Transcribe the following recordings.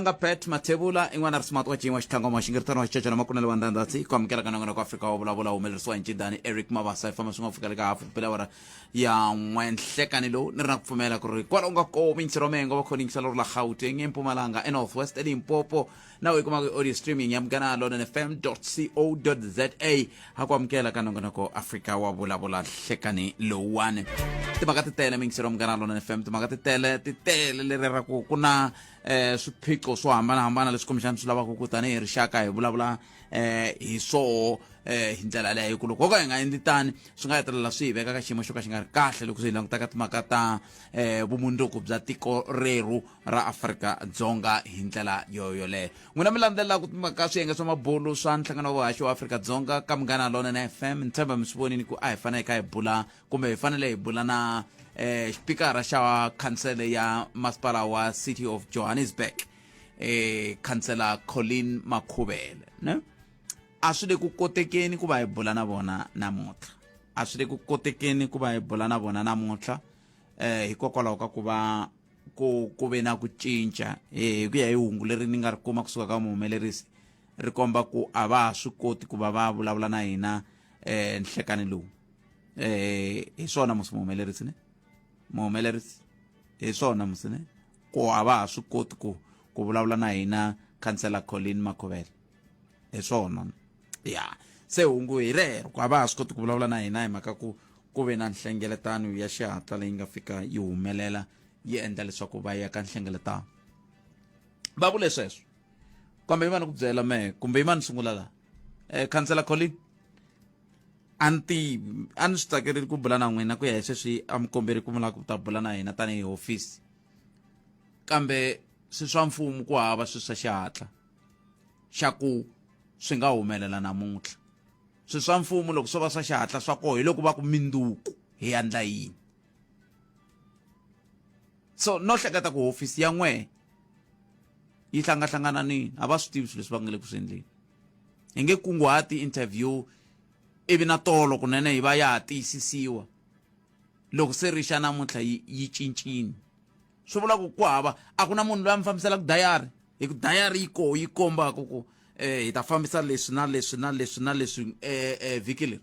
Nga pet matebula ingwana rismat wa chingwa xithanga ma xingirtano wa xiceca na makunele wa ndandatsi ku amukela ka nangona ku Afrika Wa Vulavula humelerisiwa hi ncindani Eric Mabasa hi famba swi nga fika ka hafu pela wara ya n'wenhlekani lowu ni ri na ku pfumela ku ri kwala u nga komi ntsiromengo va khoni ngisalo la Gauteng eMpumalanga eNorthwest eLimpopo na u kuma audio streaming ya mgana lona fm.co.za ha ku amukela ka nangona ku Afrika Wa Vulavula hlekani lowuwane timhaka ti tele mingisero mgana lona FM timhaka ti tele leri ra ku na swiphiqo swo hambanahambana leswi kombexana swi lavaka ku tanihi rixaka hi vulavula hi swo hi ndlela leyo ku loko hi nga endli tani swi nga hetelela swi hi veka ka xiyimo xo ka xi nga ri kahle loko swi hi langutaka timhaka ta vumundzuku bya tiko reru ra Afrika-Dzonga hi ndlela yoyoleyo n'wina mi landzelelaku timhaka swiyenge swa mabulu swa nhlangano wa vuhaxi wa Afrika-Dzonga ka Munghana Lonene FM ni tshemba mi swi vonini ku a hi fanele hi bula kumbe hi fanele hi bula na xipikara xa khansele ya masipala wa City of Johannesburg khansela Colin Makhubele ne a swi le ku kotekeni ku va hi bula na vona namuntlha a swi le ku kotekeni ku va hi bula na vona namuntlha hikokwalaho ka ku va ku ve na ku cinca hi ku ya hi hungu leri ni nga ri kuma kusuka ka muhumelerisi ri komba ku a va ha swi koti ku va va vulavula na hina nhlekani lowu hi swona muhumelerisi ne muhumelerisi hi swona musine ku a va ha swi koti ku vulavula na hina khansela Colin Makhubele hi swona ya se hungu hi rero ku a va ha swi koti ku vulavula na hina hi mhaka ku ve na nhlengeletano ya xihatla leyi nga fika yi humelela yi endla leswaku va ya ka nhlengeletano va vule sweswo kambe yimani ku byela mehe kumbe yimani sungula laha khansela Colin a ni swi tsakerile ku bula na n'wina ku ya hi sweswi a mi komberi ku mi lava ku ta bula na hina tanihi hofisi kambe swi swa mfumo ku hava swi swa xihatla xa ku swi nga humelela namuntlha swi swa mfumo loko swo va swa xihatla swa koho hi loko va ku minduku hi yandla yini so no hleketa ku hofisi ya n'we yi hlangahlangananini a va swi tivi swilo leswi va nga le ku swi endleni hi nge kunguhati interview ivi na tolo kunene hi va ya ha tiyisisiwa loko se rixa namuntlha yi cincini swi vula ku hava a ku na munhu loyi a mi fambiselaka dayari hi ku dayari yi kombaka ku hi ta fambisa leswi na leswi na leswi na leswi vhiki leri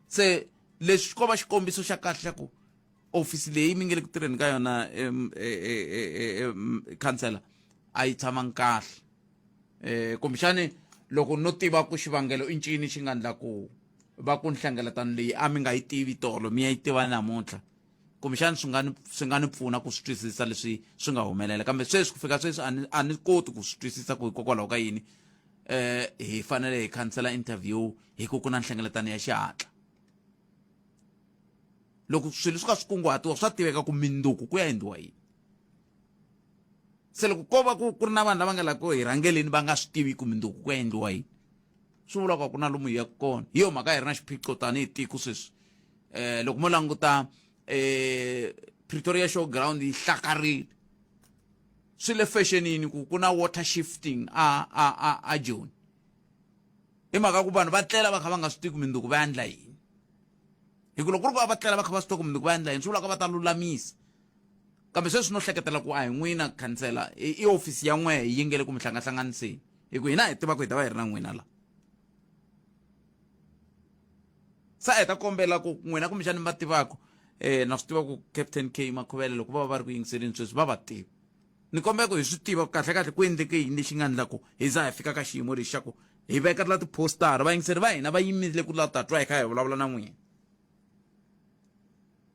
se leswi ko va xikombiso xa kahle xa ku ofisi leyi mi nge le ku tirheni ka yona khansela a yi tshamangi kahle kumbexani loko no tiva ku xivangelo i ncini xi nga endla ku va ku nhlengeletano leyi a mi nga yi tivi tolo mi ya yi tiva namuntlha kumbexani swi nga ni pfuna ku swi twisisa leswi swi nga humelela kambe sweswi ku fika sweswi a ni koti ku swi twisisa ku hikokwalaho ka yini hi fanele hi khansela interview hi ku na nhlengeletano ya xihatla loko swilo swi ka swi kunguhatiwa swa tiveka ku minduku ku ya endliwa yini se loko ko va ku ri na vanhu lava nga la ku hi rhangeleni va nga swi tivi ku minduku ku ya endliwa yini swi vula ku na lomu hi yaka kona hi yo mhaka hi ri na xiphiqo tanihi tiko sweswi loko mo languta Pretoria Showground yi hlakarile swi le fashionini ku na water shifting a Joni hi mhaka ku vanhu va tlela va kha va nga swi tivi ku minduku va endla yini hi ku loko ku ri ku va tlela va kha va swi tivi ku minduku va endla yini swi vula ku va ta lulamisa kambe sweswi no hleketela ku a hi n'wina khansela i ofisi ya n'we yi nge le ku mi hlangahlanganiseni hi ku hina hi tiva ku hi ta va hi ri na n'wina la sa hi ta kombela ku n'wina kumbexani mi va tivaka na swi tiva ku Captain K Makhubele loko va va ri ku yingiseleni sweswi va va tiva ni kombela ku hi swi tiva kahle ku endleke yini lexi nga endla ku hi za hi fika ka xiyimo lexi xa ku hi veka la tipostara vayingiseri va hina va yimile ku la ta twa hi kha hi vulavula na n'wina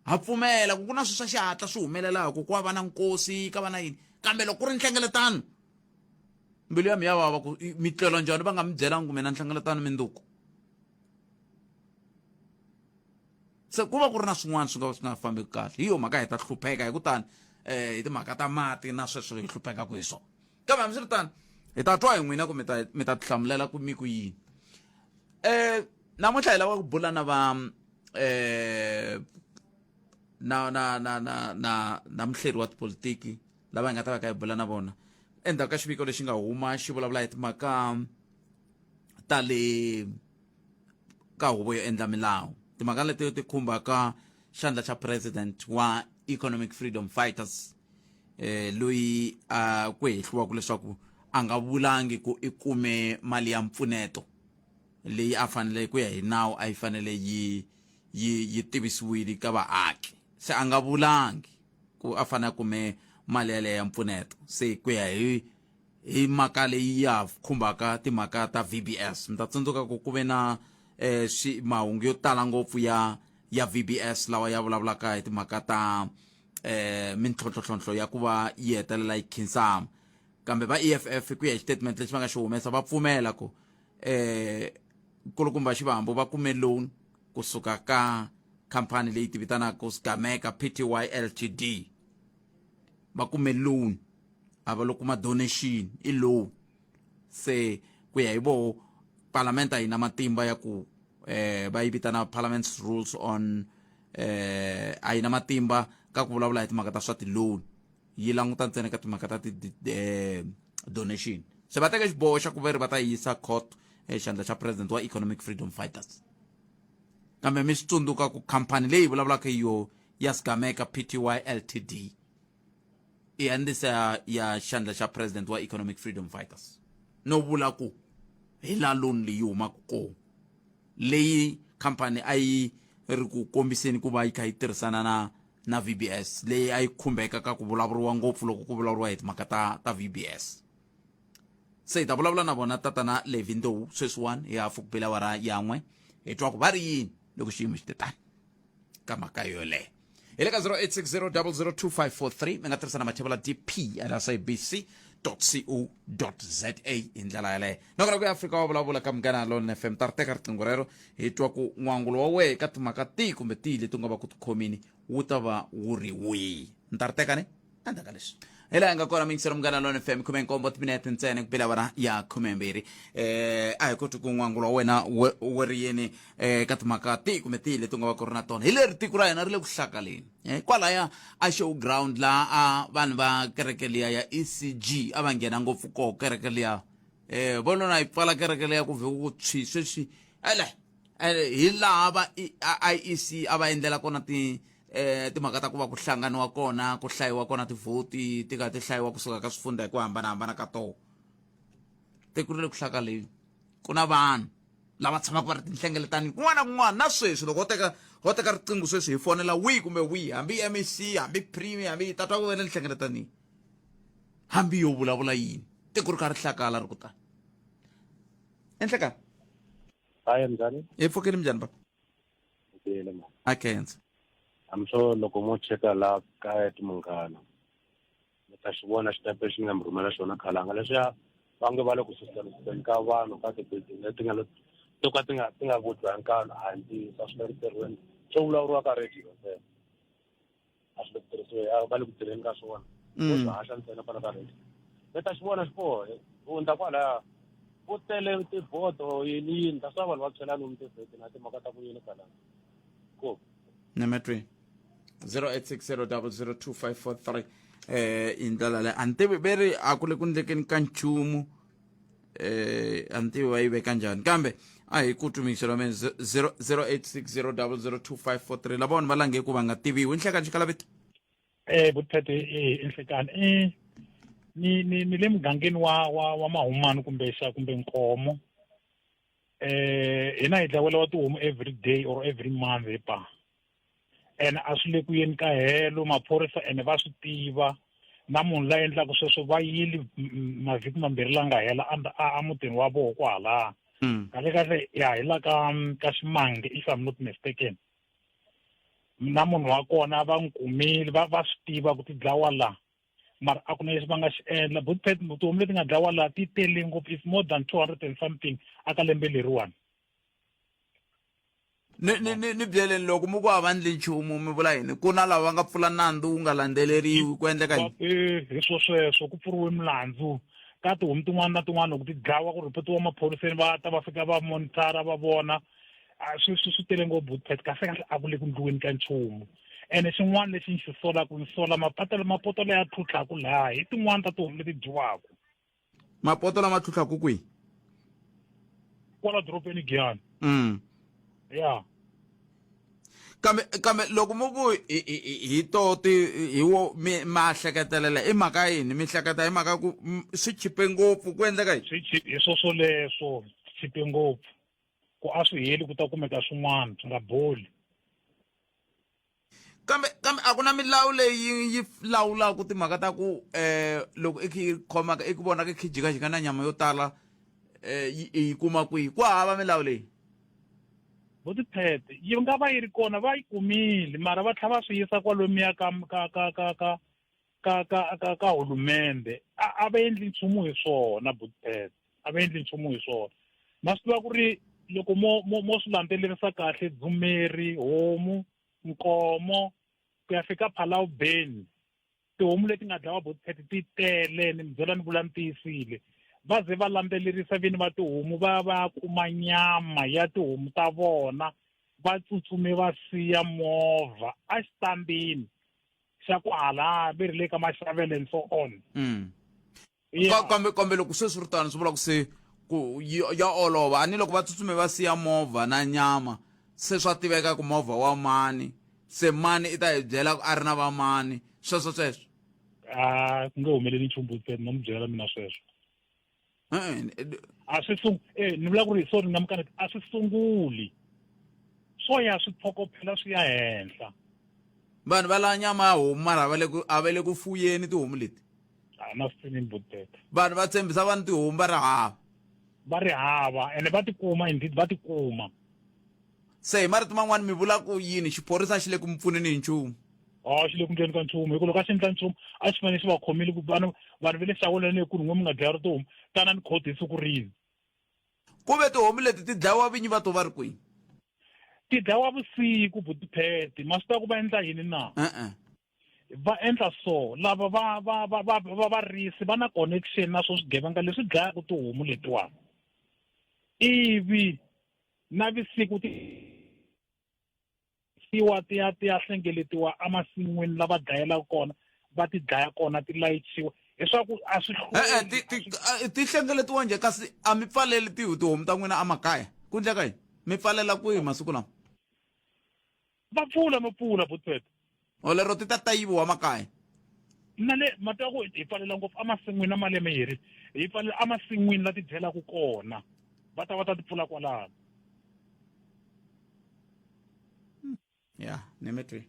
ha pfumela ku na swilo swa xihatla swi humelelaka ku va na nkosi ka va na yini kambe loko ku ri nhlengeletano mbilu ya mi ya vava ku mi tlelo njhani va nga mi byelanga ku mi na nhlengeletano minduku se ku va ku ri na swin'wana swi nga fambeki kahle hi yo mhaka hi ta hlupheka hi kutani hi timhaka ta mati na sweswo hi hluphekaku hi swona kambe hambi swi ri tani hi ta twa hi n'wina ku mi ta tihlamulela ku mi ku yini namuntlha hi lava ku bula na va na muhleri wa tipolitiki lava hi nga ta va ka hi bula na vona endzhaku ka xiviko lexi nga huma xi vulavula hi timhaka ta le ka huvo yo endla milawu timhaka leti ti khumbaka xandla xa president wa economic freedom fighters loyi ku hehliwa ku leswaku a nga vulangi ku i kume mali ya mpfuneto leyi a fanele ku ya hi nawu a yi fanele yi tivisiwile ka vaaki se a nga vulangi ku a fanele kume mali yaleyo ya mpfuneto se ku ya hi mhaka leyi ya khumbaka timhaka ta VBS mi ta tsundzuka ku ve na mahungu yo tala ngopfu ya VBS lawa ya vulavulaka hi timhaka ta mintlhontlhontlho ya ku va yi hetelela yi khinsama kambe va EFF ku ya hi statement lexi va nga xi humesa va pfumela ku nkulukumba Shivambu va kume loan kusuka ka khampani leyi tivitanaka Sgameka Pty Ltd va kume loan a va lo kuma donation i loan se ku ya hi vo parliament a yi na matimba ya ku va yi vitana parliament's rules on a yi na matimba ka ku vulavula hi timhaka ta swa ti-loan yi languta ntsena ka timhaka ta donation se va teka xiboho xa ku ve ri va ta yisa court xandla xa president wa economic freedom fighters kambe mi swi tsundzuka ku khampani leyi vulavulaka hiyo ya Sgameka Pty Ltd i handisa ya xandla xa president wa economic freedom fighters no vula ku hi la loan leyi humaka kona leyi khampani a yi ri ku kombiseni ku va yi kha yi tirhisana na VBS leyi a yi khumbeka ka ku vulavuriwa ngopfu loko ku vulavuriwa hi timhaka ta VBS se hi ta vulavula na vona tatana Levindow sweswiwani hi hafu ku bela awara yan'we hi twa ku va ri yini loko xiyimo xi te tani ka mhaka yoleyo hi le ka 0860002543 mi nga tirhisana mathevula dp@sabc.co.za hi ndlela yaleyo nakona ku ya Afrika wa vulavula ka Munghana Lonene FM ta ri teka riqingho rero hi twa ku n'wangulo wa wehe ka timhaka tihi kumbe tihi leti nga va ku tikhomini wu ta va wu ri wihi ni ta ri tekani endzhaku ka leswi hi laha nga kona mingisero Munghana Lonene FM 17 timinete ntsena ku bela awara ya 12 a hi koti ku n'wangulo wa wena wu ri yini ka timhaka tihi kumbe tihi leti nga va ku ri na tona hi leri tiko ra hina ri le ku hlakaleni kwalaya a showground laha a vanhu va kereke liya ya ECG a va nghena ngopfu koho kereke liya volona hi pfala kereke liya ku vhe ku tshwi sweswi hi laha va IEC a va endlela kona timhaka ta ku va ku hlanganiwa kona ku hlayiwa kona tivhoti ti ka ti hlayiwa kusuka ka swifundza hi ku hambanahambana ka tona tiko ri le ku hlakaleni ku na vanhu lava tshamaka va ri tinhlengeletani kun'wana na kun'wana na sweswi loko ho teka riqingho sweswi hi fonela wihi kumbe wihi hambi MEC hambi Premier hambi tatwa ku vena nhlengeletani hambi yo vulavula yini tiko ri kha ri hlakala ri kutani enhlekani hayi mzani hi pfukeni minjhani ba ndile ma akhensa I'm sure loko mo cheka la kaya Munghana mi ta xi vona xitepe lexi nga mi rhumela xona khalanga leswiya va nge va le ku susumeriseni ka vanhu ka ti-building leti nga to ka ti nga vutiwankano hansi sa swi le ritirhweni swo vulavuriwa ka radio ntsena a swi le ku tirhisiwe va le ku tirheni ka swona swo haxa ntsena kwala ka radio mi ta xi vona xiboho hundza kwalaya ku tele tibodo yini ta swa vanhu va chela nomu tivheti na timhaka ta ku yini khalanga ko nemetwe 0860002543 indlela le antivi veri a ku le ku ndlekeni ka nchumu antivi va yi veka njhani kambe a hi ku tumisela mena 0860002543 lava vanhu va lange ku va nga tiviwi nhlekani xikalaveti vuthete enhlekani ni le mugangeni wa mahumani kumbe Nkomo hina hi dlawela tihomu every day or every month hi pa and a swi le ku yeni ka helo maphorisa ene va swi tiva na munhu la endlaka sweswo va yili mavhiki mambirhi la nga hela a mutini wa voho kwala kahle ya hi la ka Ximange if I'm not mistaken na munhu wa kona va n'wi kumile va swi tiva ku ti dlawa la mara a ku na leswi va nga xi endla but tihomu leti nga dlawa la ti tele ngopfu it's more than 200 and something aka lembe leriwani ni byeleni loko mu ku havandli nchumu mi vula yini ku na lava va nga pfula nandzu wu nga landzeleriwi ku endleka yini hi sweswo ku pfuriwe milandzu ka tihomu tin'wana na tin'wana loko ti dlawa ku ripotiwa maphoriseni va ta va fika va monitara va vona swi tele ngopfu but kasi kahle a ku le ku ndliweni ka nchumu ene xin'wana lexi ni xi solaka ni sola mapoto leya tlhutlhaku laha hi tin'wana ta tihomu leti dyiwaka mapoto lama tlhutlhaku kwihi kwala dorobeni Giyani ya kambe loko mo ku hi toti hi wo ma hleketelela i mhaka yini mi hleketa hi mhaka ku swi chipe ngopfu ku endleka yini hi swoswoleswo chipe ngopfu ku a swi heli ku ta kumeka swin'wana swi nga boli kambe a ku na milawu leyi yi lawulaka timhaka ta ku loko i khomaka i ku vonaka i khi jikajika na nyama yo tala yi kuma kwihi ku hava milawu leyi vo tiphete yi nga va yi ri kona va yi kumile mara va tlhela va swi yisa kwalomuya ka hulumende a va endli nchumu hi swona vo tiphete a va endli nchumu hi swona ma swi tiva ku ri loko mo swi landzelerisa kahle dzumeri homu nkomo ku ya fika phalau beni tihomu leti nga dlawa vo tiphete ti tele ni mi byela ni vula ni tiyisile va ze va landzelerisa vini va tihomu va kuma nyama ya tihomu ta vona va tsutsume va siya movha a xitambini xa ku hala ve ri le ka maxavelo and so on kambe loko sweswi ri tano swi vula ku se ku ya olova a ni loko va tsutsume va siya movha na nyama se swa tiveka ku movha wa mani se mani i ta hi byela ku a ri na va mani sweswo ku nge humeleli nchumu ntsena no mi byela mina sweswo a swi ni vula ku ri sorry ni nga mikaneti a swi sunguli swo ya swi phokopela swi ya henhla vanhu va lava nyama ya homu mara a va le ku fuyeni tihomu leti a na swi pfinini boteta vanhu va tshembisa vanhu tihomu va ri hava ene va tikuma indeed va tikuma se hi marito man'wani mi vula ku yini xiphorisa xi le ku mi pfuneni hi nchumu xi le ku endleni ka nchumu hikuva loko a xi endla nchumu a xi fanele xi va khomile ku vanhu va le hlawuleni ku rin'we mi nga dlaya ri tihomu tanani khoti hi siku rini ku ve tihomu leti ti dlayiwa vinyi va to va ri kwihi ti dlayiwa vusiku vutipheti ma swi tiva ku va endla yini na va endla so lava va risi va na connection na swo swigevenga leswi dlayaka tihomu letiwani ivi na visiku ti ya hlengeletiwa emasin'wini lava dlayelaka kona va ti dlaya kona ti layichiwa leswaku a swi ti hlengeletiwa njhe kasi a mi pfaleli tihomu ta n'wina emakaya ku endleka yini mi pfalela kwihi masiku lama va pfula vutpet o lero ti ta tayiviwa makaya na le matwa ku hi pfalela ngopfu emasin'wini na malembe hi ri hi pfalela emasin'wini la ti dyelaka kona va ta ti pfula kwalano ya nemetwi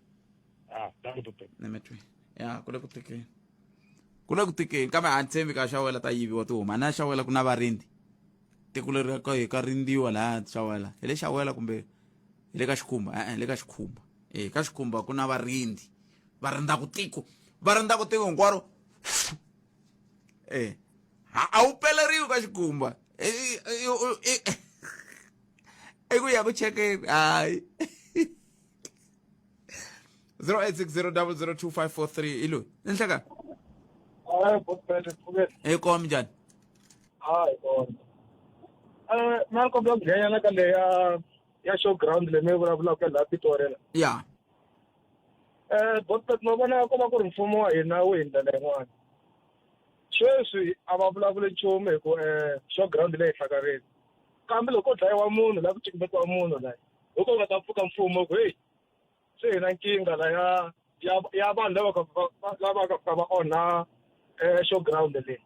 danke nemetwi ya ku le ku tikeni kambe a ni tshembi ka xawela ta yiviwa tihomu a na xawela ku na varindi tiko leri ka rindiwa laha xawela hi le xawela kumbe hi le ka xikhumba hi le ka xikhumba ka xikhumba ku na varindi va rindaku tiko hinkwaro a wu peleriwi ka xikhumba ku ya ku chekeni hayi 0860002543 ilo ni hleka koma minjhani hayi kona na kombela ku nghena ka le ya showground leyi mi vulavulaka laha Pitori ya botpet no vona ko va ku ri mfumo wa hina wu hi ndlela yin'wana sweswi a va vulavuli nchumu hi ku showground leyi hlakarile kambe loko dlayiwa munhu laha ku cikumetiwa munhu laha loko u nga ta pfuka mfumo ku heyi se hi na nkingha laya ya vanhu lava ka va onha showground leyi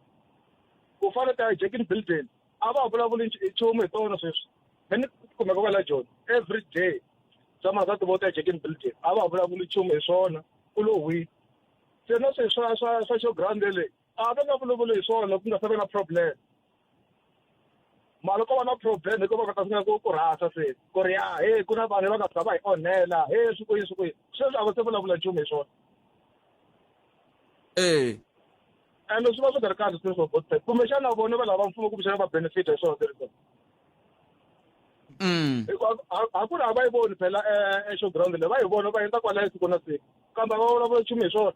ku fana ta hijacking building a va vulavuli nchumu hi tona sweswi ni kumeka kwala John every day sama za ti vota hijacking building a va vulavuli nchumu hi swona ku lo hwi se no se swa showground leyi a va nga vulavuli hi swona ku nga se va na problem mali ko va na problem hiko va ka ta singa ku rhasa se ku ri ku na vanhu va nga va hi onhela swi kwihi sweswi a va se vulavula nchumu hi swona ende swi va swi nga ri kahle sweswo botpet kumbexana vona va lava mfumo kumbexana va benefit hi swona sweswo a ku ri a va yi voni phela showground leyi va yi vona va endla kwalaya siku na siku kambe a va vulavula nchumu hi swona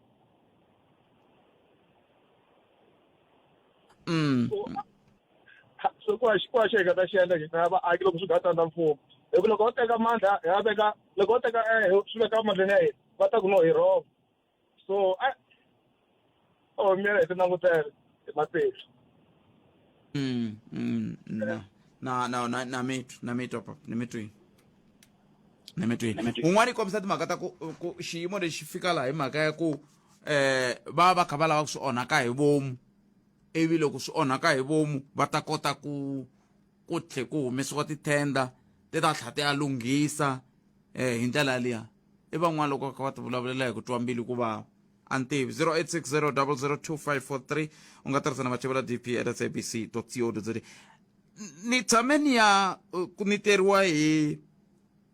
so ku va xi hi nga ta xi endla hina vaaki loko swi nga ta na mfumo hi ku loko va teka mandla hi ya veka loko va teka swi veka mandleni ya hina va ta ku no hi rhova so miyela hi ti langutele hi matihlo na mitwi nemetweni un'wana yi kombisa timhaka ta ku xiyimo lexi fika laha hi mhaka ya ku va kha va lava ku swi onhaka hi vomu ivi loko swi onhaka hi vomu va ta kota ku tlhe ku humesiwa tithenda ti ta tlha ti ya lunghisa hi ndlela liya i van'wana loko va kha va ti vulavulela hi ku twa mbilu ku vava a ni tivi 0860 002543 u nga tirhisa na vachevela dp@sabc.co.za ni tshame ni ya ku niteriwa hi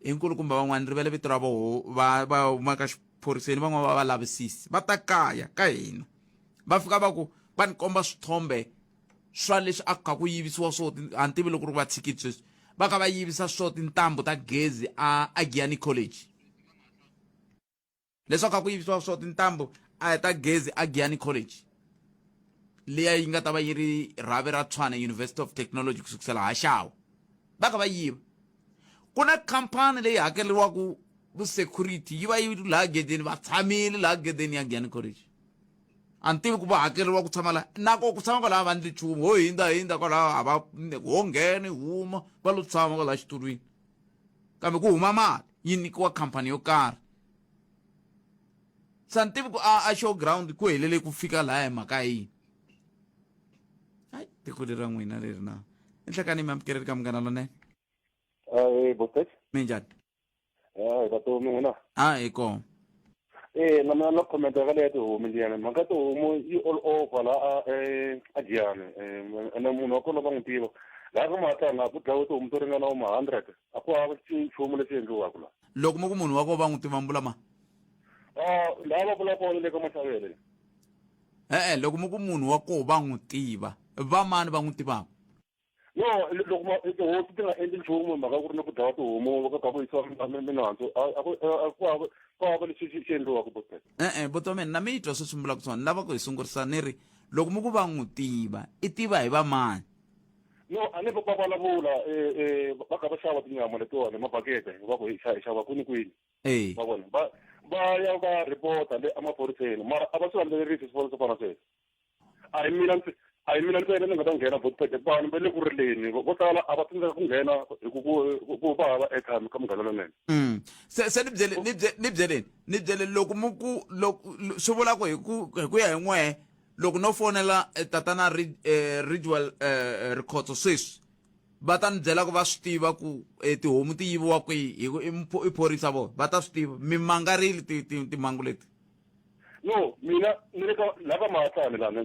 nkulukumba van'wana rivele vito ra voho va huma ka xiphoriseni van'wana va lavisisi va ta kaya ka hina va fika va ku va ni komba swithombe swa leswi a kha ku yivisiwa swo a ni tivi loko ri va tshikiti sweswi va kha va yivisa swo tintambu ta gezi a Giyani College leswi a kha ku yivisiwa swo tintambu ta gezi a Giyani College leya yi nga ta va yi ri rhavi ra Tshwane University of Technology ku sukusela haxawa va kha va yiva ku na khampani leyi hakeriwaku security yi va yi laha gedeni va tshamile laha gedeni ya Giyani College a ni tivi ku va hakeriwa ku tshama laha nako ku tshama kwalaha va ndli nchumu ho hindza kwalaha a va ho nghene huma va lo tshama kwalaha xitulwini kambe ku huma mali yi nikiwa khampani yo karhi sa ni tivi ku a showground ku helele ku fika laha hi mhaka yini hayi tiko leri ra n'wina leri na enhlekani mi amukeleli ka munghana lonene Botet. minjhani Vatomi n'wina. hi kona Na mina na comment ka leya tihomu liyani mhaka tihomu yi all over la a Giyani ene munhu wa kona va n'wi tiva laha ka Matlanga ku dlayiwe tihomu to ringana 100 a ku hava nchumu lexi endliwaka la loko mo ku munhu wa ko va n'wi tiva mbula ma laha va vulaka kona le ka Mashavele loko mo ku munhu wa ko va n'wi tiva va mani va n'wi tivaka no loko tihomu ti nga endli nchumu mhaka ku ri na ku dlawa tihomu va ka ku yisiwa minandzu ku hava lexi xi endliwaka Botet. Botomeni na mi twa swi swimbulaka swona ni lava ku hi sungurisa ni ri loko mo ku va n'wi tiva i tiva hi va mani no a ni va vulavula va kha va xava tinyama letiwani mabakete va ku hi xava kwini va vona va ya va ripota le emaphoriseni mara a va swi landzelerisi swifaniso swo fana sweswo a hi mina ntsena ni nga ta nghena Botet vanhu va le ku rileni vo tala a va tsandzeka ku nghena hi ku va hava airtime ka munghana lonene se ni byeleni loko swi vula ku hi ku ya hi n'wehe loko no fonela tatana ritual rikhotso sweswi va ta ni byela ku va swi tiva ku tihomu ti yiviwa kwihi i phorisa vona va ta swi tiva mi mangarile timhangu leti no mina ni le ka lava Matlani lana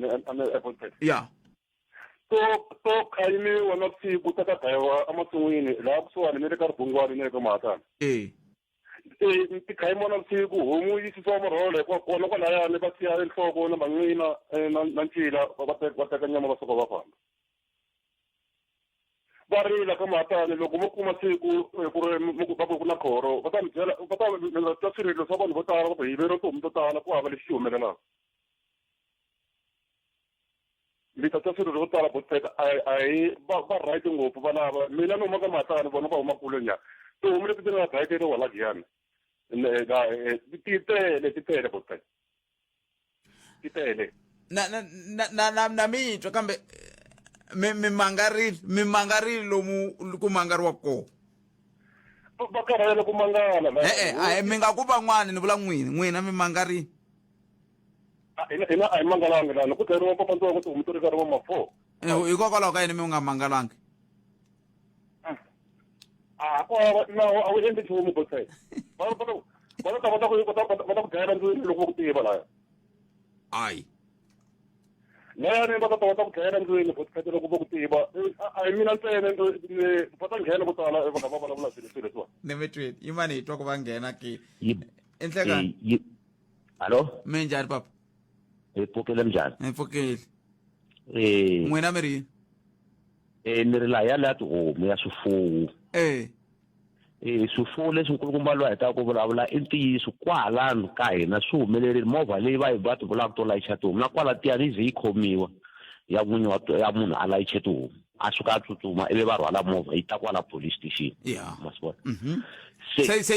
Botet ya to khayimiwa na siku ta ka dlayiwa emasin'wini laha kusuhani ni le ka ribungwani ni le ka Matlani ti khayimiwa na siku homu yi sisiwa marhole kona kwalayani va siya enhloko na man'wina na ncila va teka nyama va suka va famba va rila ka Matlani loko mo kuma siku ku ri va ku na khoro va ta mi byela va ta ta swirilo swa vanhu vo tala va ku yiveriwa tihomu to tala ku hava lexi xi humelelaka mi ta ta swirilo swo tala Botet a hi va right ngopfu valava mina no huma ka Matlani vona va huma kule nyana tihomu leti ti nga dlayeteriwa la Giyani ti tele Botet ti tele na mi twa kambe mi mangarile lomu ku mangariwa ko va karhele ku mangala mi nga ku van'wana ni vula n'wina mi mangarile hina a hi mangalanga lana ku dlayeriwa papandziwa ku tihomu to ringana ma-4 hikokwalaho ka yini mi nga mangalangi ku hava nawu a wu endli nchumu Botet va ta ku dlayela ndlwini loko va ku tiva laya ayi layani va ta ku dlayela ndlwini Botet loko va ku tiva a hi mina ntsena va ta nghena vo tala va nga va vulavula swilo leswiwa nemetweni yimani hi twa ku va nghena ke enhlekani hallo minjhani papa hi pfukile njhani hi pfukile eh n'wina mi ri ni ri laha ya leya tihomu ya swifuwo swifuwo leswi nkulukumba loyi a hetaka ku vulavula i ntiyiso kwalani ka hina swi humelerile movha leyi va ti vulaka to layicha tihomu na kwala tiyani yi ze yi khomiwa ya n'winyi ya munhu a layiche tihomu a suka a tsutsuma ivi va rhwala movha yi ta kwala police station ma swi vona se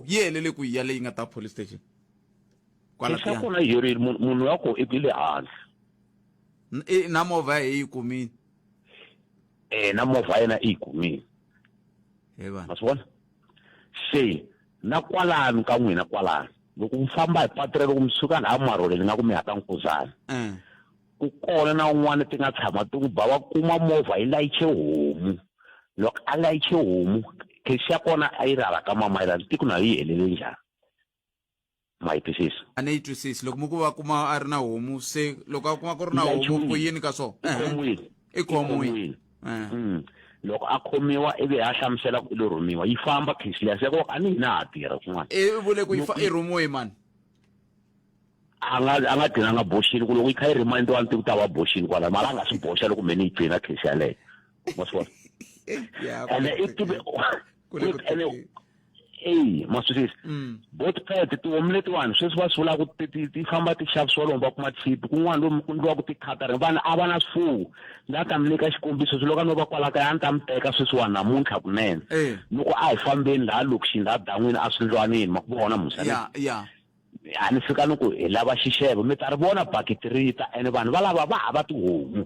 yi helele ku ya leyi nga ta police station xa kona yi herile munhu ya ko i le hansi na movha yi kumini na movha yena i yi kumini ma swi vona se na kwalano ka n'wina kwalano loko mi famba hi patu loko mi suka laha maroleni nga ku mi ya ka Nkuzana ku kona na un'wana ti nga tshama ti ku ba wa kuma movha yi layiche homu loko a layiche homu kesi ya kona a yi rhala ka mamayelana tiko na yi helele njhani ma yi twisisa a ni yi twisisi loko mi ku va kuma a ri na homu se loko a kuma ku ri na homu ku yini ka swona i khomwini loko a khomiwa ivi a hlamusela ku i lo rhumiwa yi famba kesi liya se ko a ni hina ha tirha kun'wana i vule ku i rhumiwe mani a nga dina nga boxini ku loko yi kha yi rimandiwa ni ku ta va boxini kwala mara a nga swi boxa loko me ni yi pfina kesi yaleyo ma swi vona ene ma swi twisisa both pet tihomu letiwani sweswi va swi vulaka ku ti famba ti xavisiwa lomu va kuma chipi kun'wana lomu ku endliwa ku tikhatara vana a va na swifuwo la ta mi nyika xikombiso swi loko no va kwala kaya a ni ta mi teka sweswiwani namuntlha kunene loko a hi fambeni laha lokixini laha dan'wini a swindlwanini ma ku vona musana a ni fika ni ku hi lava xixevo mi ta ri vona bakiti rita ene vanhu va lava va hava tihomu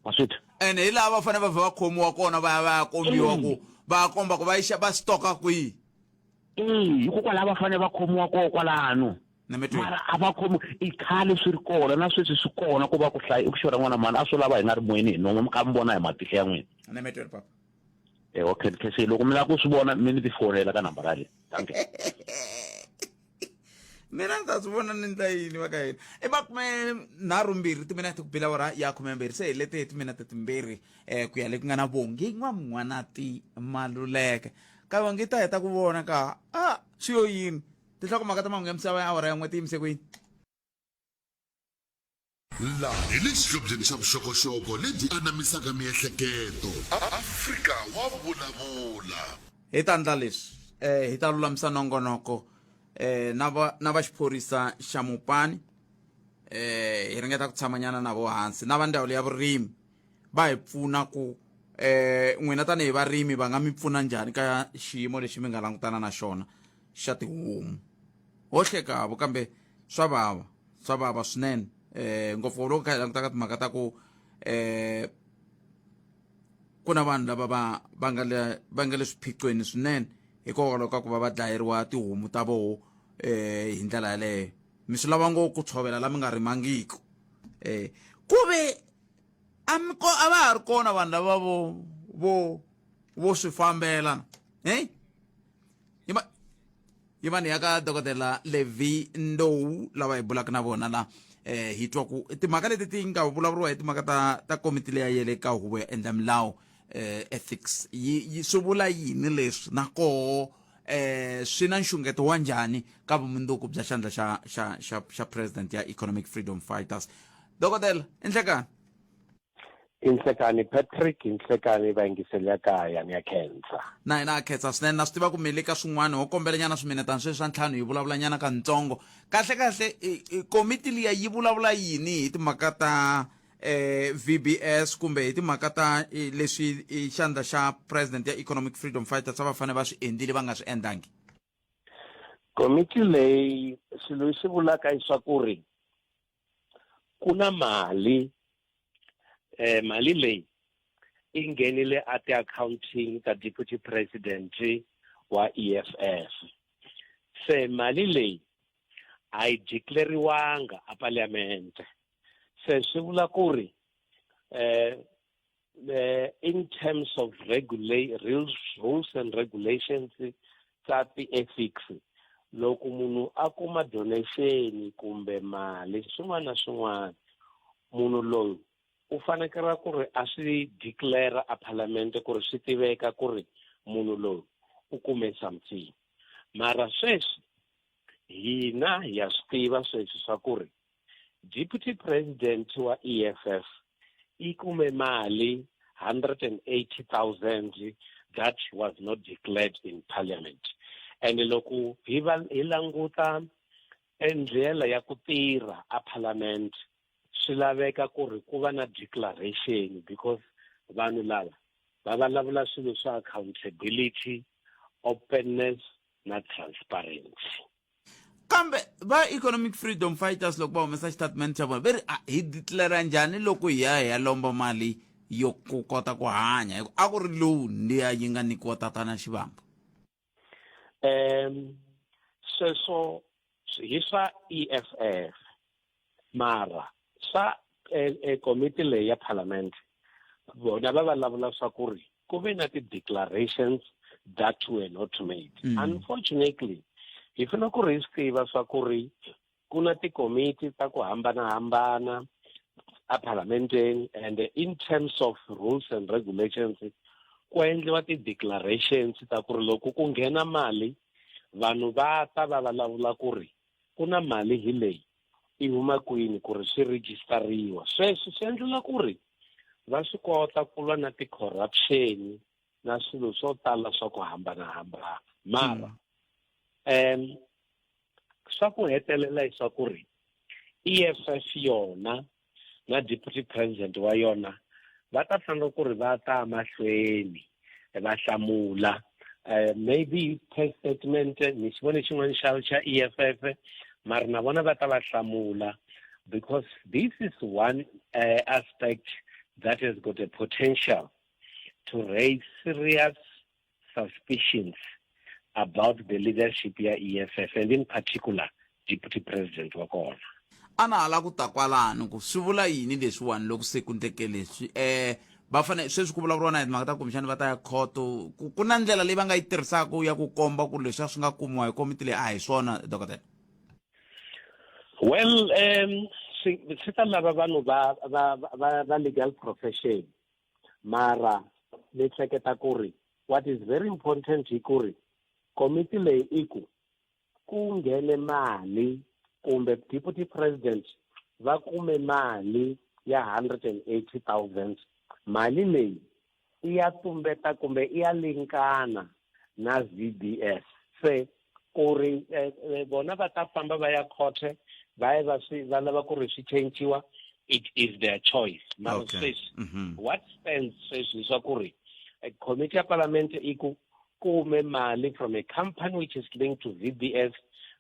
ma swi twa ene hi laha va fanele va vha va khomiwa kona va ya kombiwa ku va komba ku va stoka kwihi hikokwalaho va fanele va khomiwa koho kwalano mara a va khomi i khale swi ri kona na sweswi swi kona ku va ku hlaya ku xora n'wana mani a swi lava hi nga ri moyeni hi nomu mi kha mi vona hi matihlo ya n'wina papa okay kese loko mi lava ku swi vona mi ni tifonela ka nambara leyi thank you mina ni ta swi vona ni ndla yini va ka yini i makume nharumbirhi timinete ku bila awara ya 12 se hi leti hi timinete timbirhi ku ya le ku nga na vongi n'wan'wanati Maluleke ka vangi ta heta ku vona ka swi yo yini tinhlokomhaka ta mahungu ya misava ya awara ya n'we tiyimise kwini laha hi le xihlobyeni xa vuxokoxoko lebyi anamisaka miehleketo Afrika wa vulavula hi ta ndla leswi hi ta lulamisa nongonoko na va xiphorisa xa Mopani hi ringeta ku tshamanyana na vo hansi na va ndhawu ya vurimi va hi pfuna ku n'wina tanihi varimi va nga mi pfuna njhani ka xiyimo lexi mi nga langutana na xona xa tihomu ho hlekavo kambe swa vava swinene ngopfu loko kha hi languta ka timhaka ta ku ku na vanhu lava va nga le swiphiqweni swinene hikokwalaho ka ku va va dlayeriwa tihomu ta voho hi ndlela yaleyo mi swi lava ngo ku tshovela la mi nga rimangiki ku ve a va ha ri kona vanhu lava vo swi fambela yi mani ya ka dokodela Levi Ndou lava hi bulaka na vona la hi twa ku timhaka leti ti nga vulavuriwa hi timhaka ta komiti leyi ya le ka huvo ya endla milawu ethics yi swi vula yini leswi na koho swi na nxungeto wa njhani ka vumundzuku bya xandla xa president ya Economic Freedom Fighters dokodela inhlekani inhlekani Patrick inhlekani vayingiseri ya kaya ni ya khensa na hina khensa swinene na swi tiva ku mi le ka swin'wana ho kombela nyana swiminetana sweswi swa ntlhanu hi vulavula nyana ka ntsongo kahle komiti liya yi vulavula yini hi timhaka ta VBS kumbe hi timhaka ta leswi xandla xa president ya Economic Freedom Fighters va fanele va swi endlile va nga swi endlangi komiti leyi swilo leswi vulaka hi swa ku ri ku na mali leyi i nghenile a ti-accounting ta deputy president wa EFF se mali leyi a yi declariwanga a parliament se swi vula ku ri in terms of rules and regulations ta ti-ethics loko munhu a kuma donation kumbe mali swin'wana na swin'wana munhu loyi u fanekela ku ri a swi declare a parliament ku ri swi tiveka ku ri munhu loyi u kume something mara sweswi hina ya swi tiva sweswi swa ku ri deputy president wa EFF i kume mali 180,000 that was not declared in parliament and loko hi languta endlela ya ku tirha a parliament swi laveka ku ri ku va na declaration because vanhu lava va vulavula swilo swa accountability openness na transparency kambe va Economic Freedom Fighters loko va humesa statement xa vona veri hi declare njhani loko hi ya lomba mali yo ku kota ku hanya a ku ri loan liya yi nga nikiwa tatana Shivambu sweswo hi swa EFF mara swa committee leyi ya parliament bona va vulavula swa ku ri ku ve na ti-declarations that were not made. Unfortunately hi fanele ku ri hi swi tiva swa ku ri ku na ti-committee ta ku hambanahambana eparlamenteni, and in terms of rules and regulations ku endliwa ti-declarations ta ku ri loko ku nghena mali vanhu va ta va vulavula ku ri ku na mali hi leyi i huma kwini ku ri swi rejistariwa. Sweswo swi endlela ku ri va swi kota ku lwa na ti-corruption na swilo swo tala swa ku hambanahambana. Mara swa ku hetelela hi swa ku ri EFF yona na deputy president wa yona va ta fanele ku ri va ta mahlweni va hlamula. Maybe press statement ni xi vone xin'wana xa EFF mara na vona va ta va hlamula, because this is one aspect that has got a potential to raise serious suspicions about the leadership ya EFF, and in particular deputy president wa kona. Ana hala ku ta kwalano ku swi vula yini leswiwani loko se ku ndleke leswi va fane sweswi ku vulavuriwa na hi timhaka ta komixani va ta ya khoto ku na ndlela leyi va nga yi tirhisaka ya ku komba ku leswi swi nga kumiwa hi komiti leyi a hi swona dokotela? Well, swi ta lava vanhu va legal profession mara ni hleketa ku ri what is very important hi ku ri komiti leyi i ku nghene mali kumbe deputy president va kume mali ya 180,000. Mali leyi i ya tumbeta kumbe i ya linkana na VBS. Se ku ri bona va ta famba va ya court va lava ku ri swi changiwa, it is their choice. Mara what stands is swa ku ri a committee ya parliament i kume mali from a company which is linked to VBS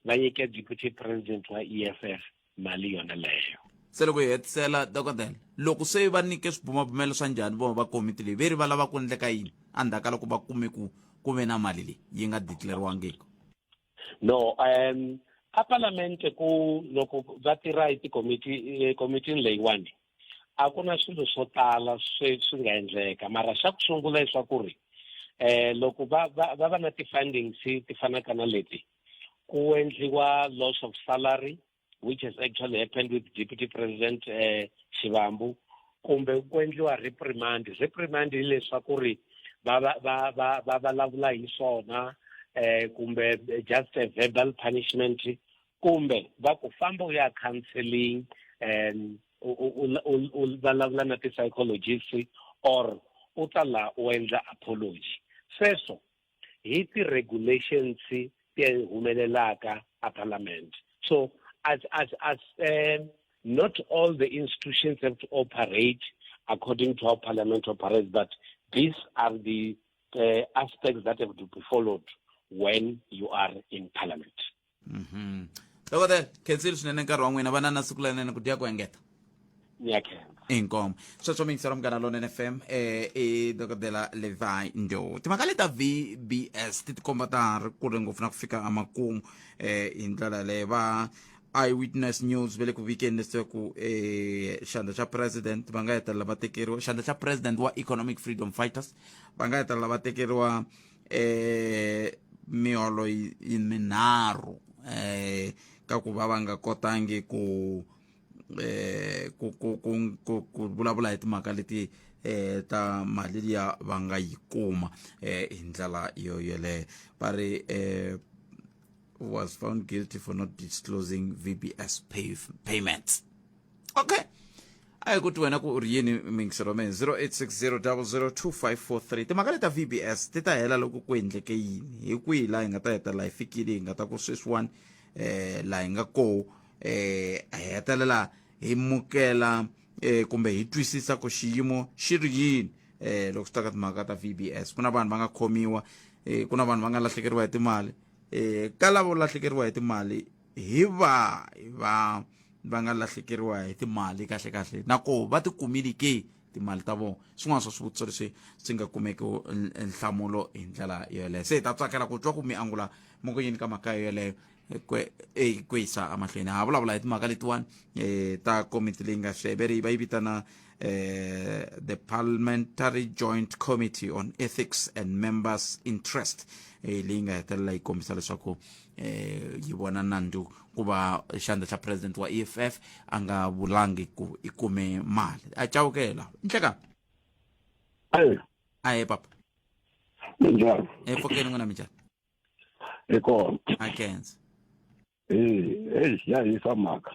va nyike deputy president wa EFF mali yona leyo. Se loko hi hetisela dokotela, loko se va nyike swibumabumelo swa njhani vona va komiti leyi ve ri va lava ku endleka yini endzhaku loko va kume ku ve na mali leyi yi nga declariwangiki? No, a parliament ku loko va tirha hi committee leyiwani a ku na swilo swo tala swi nga endleka, mara xa ku sungula leswa ku ri loko va na ti-fundings ti fanaka na leti ku endliwa loss of salary, which has actually happened with Deputy President Shivambu, kumbe ku endliwa reprimand hi leswaku ri va vulavula hi swona, kumbe just a verbal punishment, kumbe va ku famba u ya counseling u vulavula na ti-psychologist or u ta la u endla apology. Sweswo hi ti-regulations ti humelelaka a parliament. So as not all the institutions have to operate according to how parliament operates, but these are the aspects that have to be followed when you are in parliament. Dokotela, khensile swinene nkarhi wa n'wina, vana na siku lenene ku dya ku engeta. Nkomo sweswo mingisero mugana lona FM dokotela Levi Ndo. Timhaka leta VBS ti tikomba ta ha ri kule ngopfu na ku fika emakumu hi ndlela leyi. Va Eyewitness News ve le ku vikeni leswaku xandla xa president va nga hetelela va tekeriwa, xandla xa president wa Economic Freedom Fighters va nga hetelela va tekeriwa miholo minharhu ka ku va nga kotangi ku vulavula hi timhaka leti ta mali liya va nga yi kuma hi ndlela yoyeleyo. Va ri was found guilty for not disclosing VBS payments. Okay, a hi ku ti wena ku ri yini mingisero mena 0860002543. timhaka leta VBS ti ta hela loko ku endleke yini, hi kwihi laha hi nga ta hetelela hi fikile hi nga ta ku sweswiwani laha hi nga koho hetelela hi mukela kumbe hi twisisa ku xiyimo xi ri yini loko swi ta ka timhaka ta VBS. Ku na vanhu va nga khomiwa, ku na vanhu va nga lahlekeriwa hi timali, ka lavo lahlekeriwa hi timali hi va nga lahlekeriwa hi timali kahle nako va ti kumile ke timali ta vona swin'wana swa swivutiso leswi swi nga kumeki nhlamulo hi ndlela yeleyo se hi ta tsakela ku twa ku mi angula mokonyeni ka mhaka yeleyo ku yisa amahlweni ha vulavula hi timhaka letiwani ta komiti leyi nga xiveri va yi vitana the Parliamentary Joint Committee on Ethics and Members' Interest leyi nga hetelela yi kombisa leswaku yi vona nandzu ku va xandla xa president wa EFF a nga vulangi ku i kume mali a cawukela nhleka aye papa Njani? fokeni n'wina minjhani Eko. a kenza Ya hisa mhaka.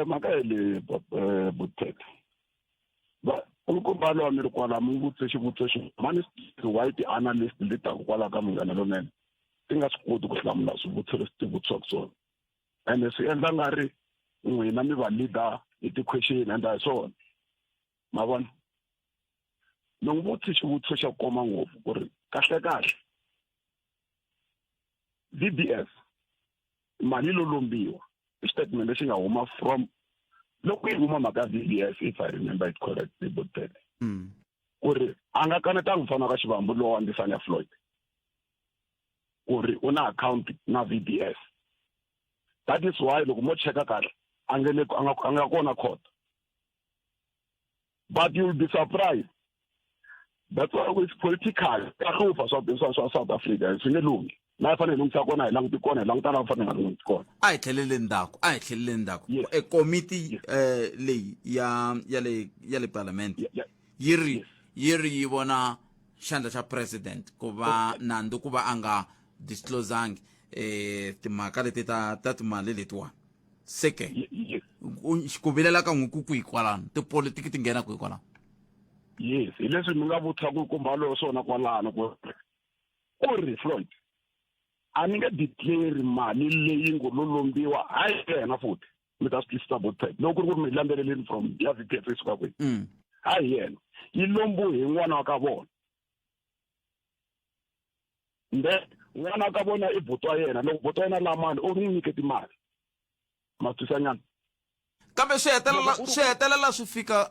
Mhaka le Buthethe. Umkumbalo wa miri kwala muvutse xivutiso mani white analyst leta kwala ka Munghana Lonene. Ti nga swi koti ku hlamula swivutiso leswi ti vutisiwaka swona. And swi endla nga ri n'wina mi va leader hi ti-question and swona. Ma vona? Ni n'wi vutise xivutiso xa koma ngopfu ku ri kahle VBS mali lo lombiwa statement lexi nga huma from loko yi huma mhaka VBS if I remember it correctly but ku ri a nga kanetanga mfana ka Shivambu lowu andisanya Floyd ku ri u na account na VBS. That is why loko mo cheka kahle a nga kona court, but you will be surprised. That's why it's political swa South Africa swi nge lungi na fanele lungisa kona hi languti kona hi languta na fanele nga languti kona a hi tlhelele ndzhaku komiti leyi ya le parliament yi ri yi vona xandla xa president ku va nandzu ku va a nga disclosangi timhaka leti ta timali letiwani seke ku vilela ka n'wi ku kwihi kwalano tipolitiki ti nghena kwihi kwalano. Yes, hi leswi mi nga vutisa ku kumbalo swona kwalano ku ri Floyd a ni nga declare mali leyi ngo lombiwa hayi yena futhi mi ta swi twisisa both loko ku ri mi landzeleleni from ya VPF suka kwihi hayi yena yi lombiwe hi n'wana wa ka vona n'wana wa ka vona i buti wa yena loko buti wa yena la mali u n'wi nyike timali ma twisanyana kambe swi hetelela swi fika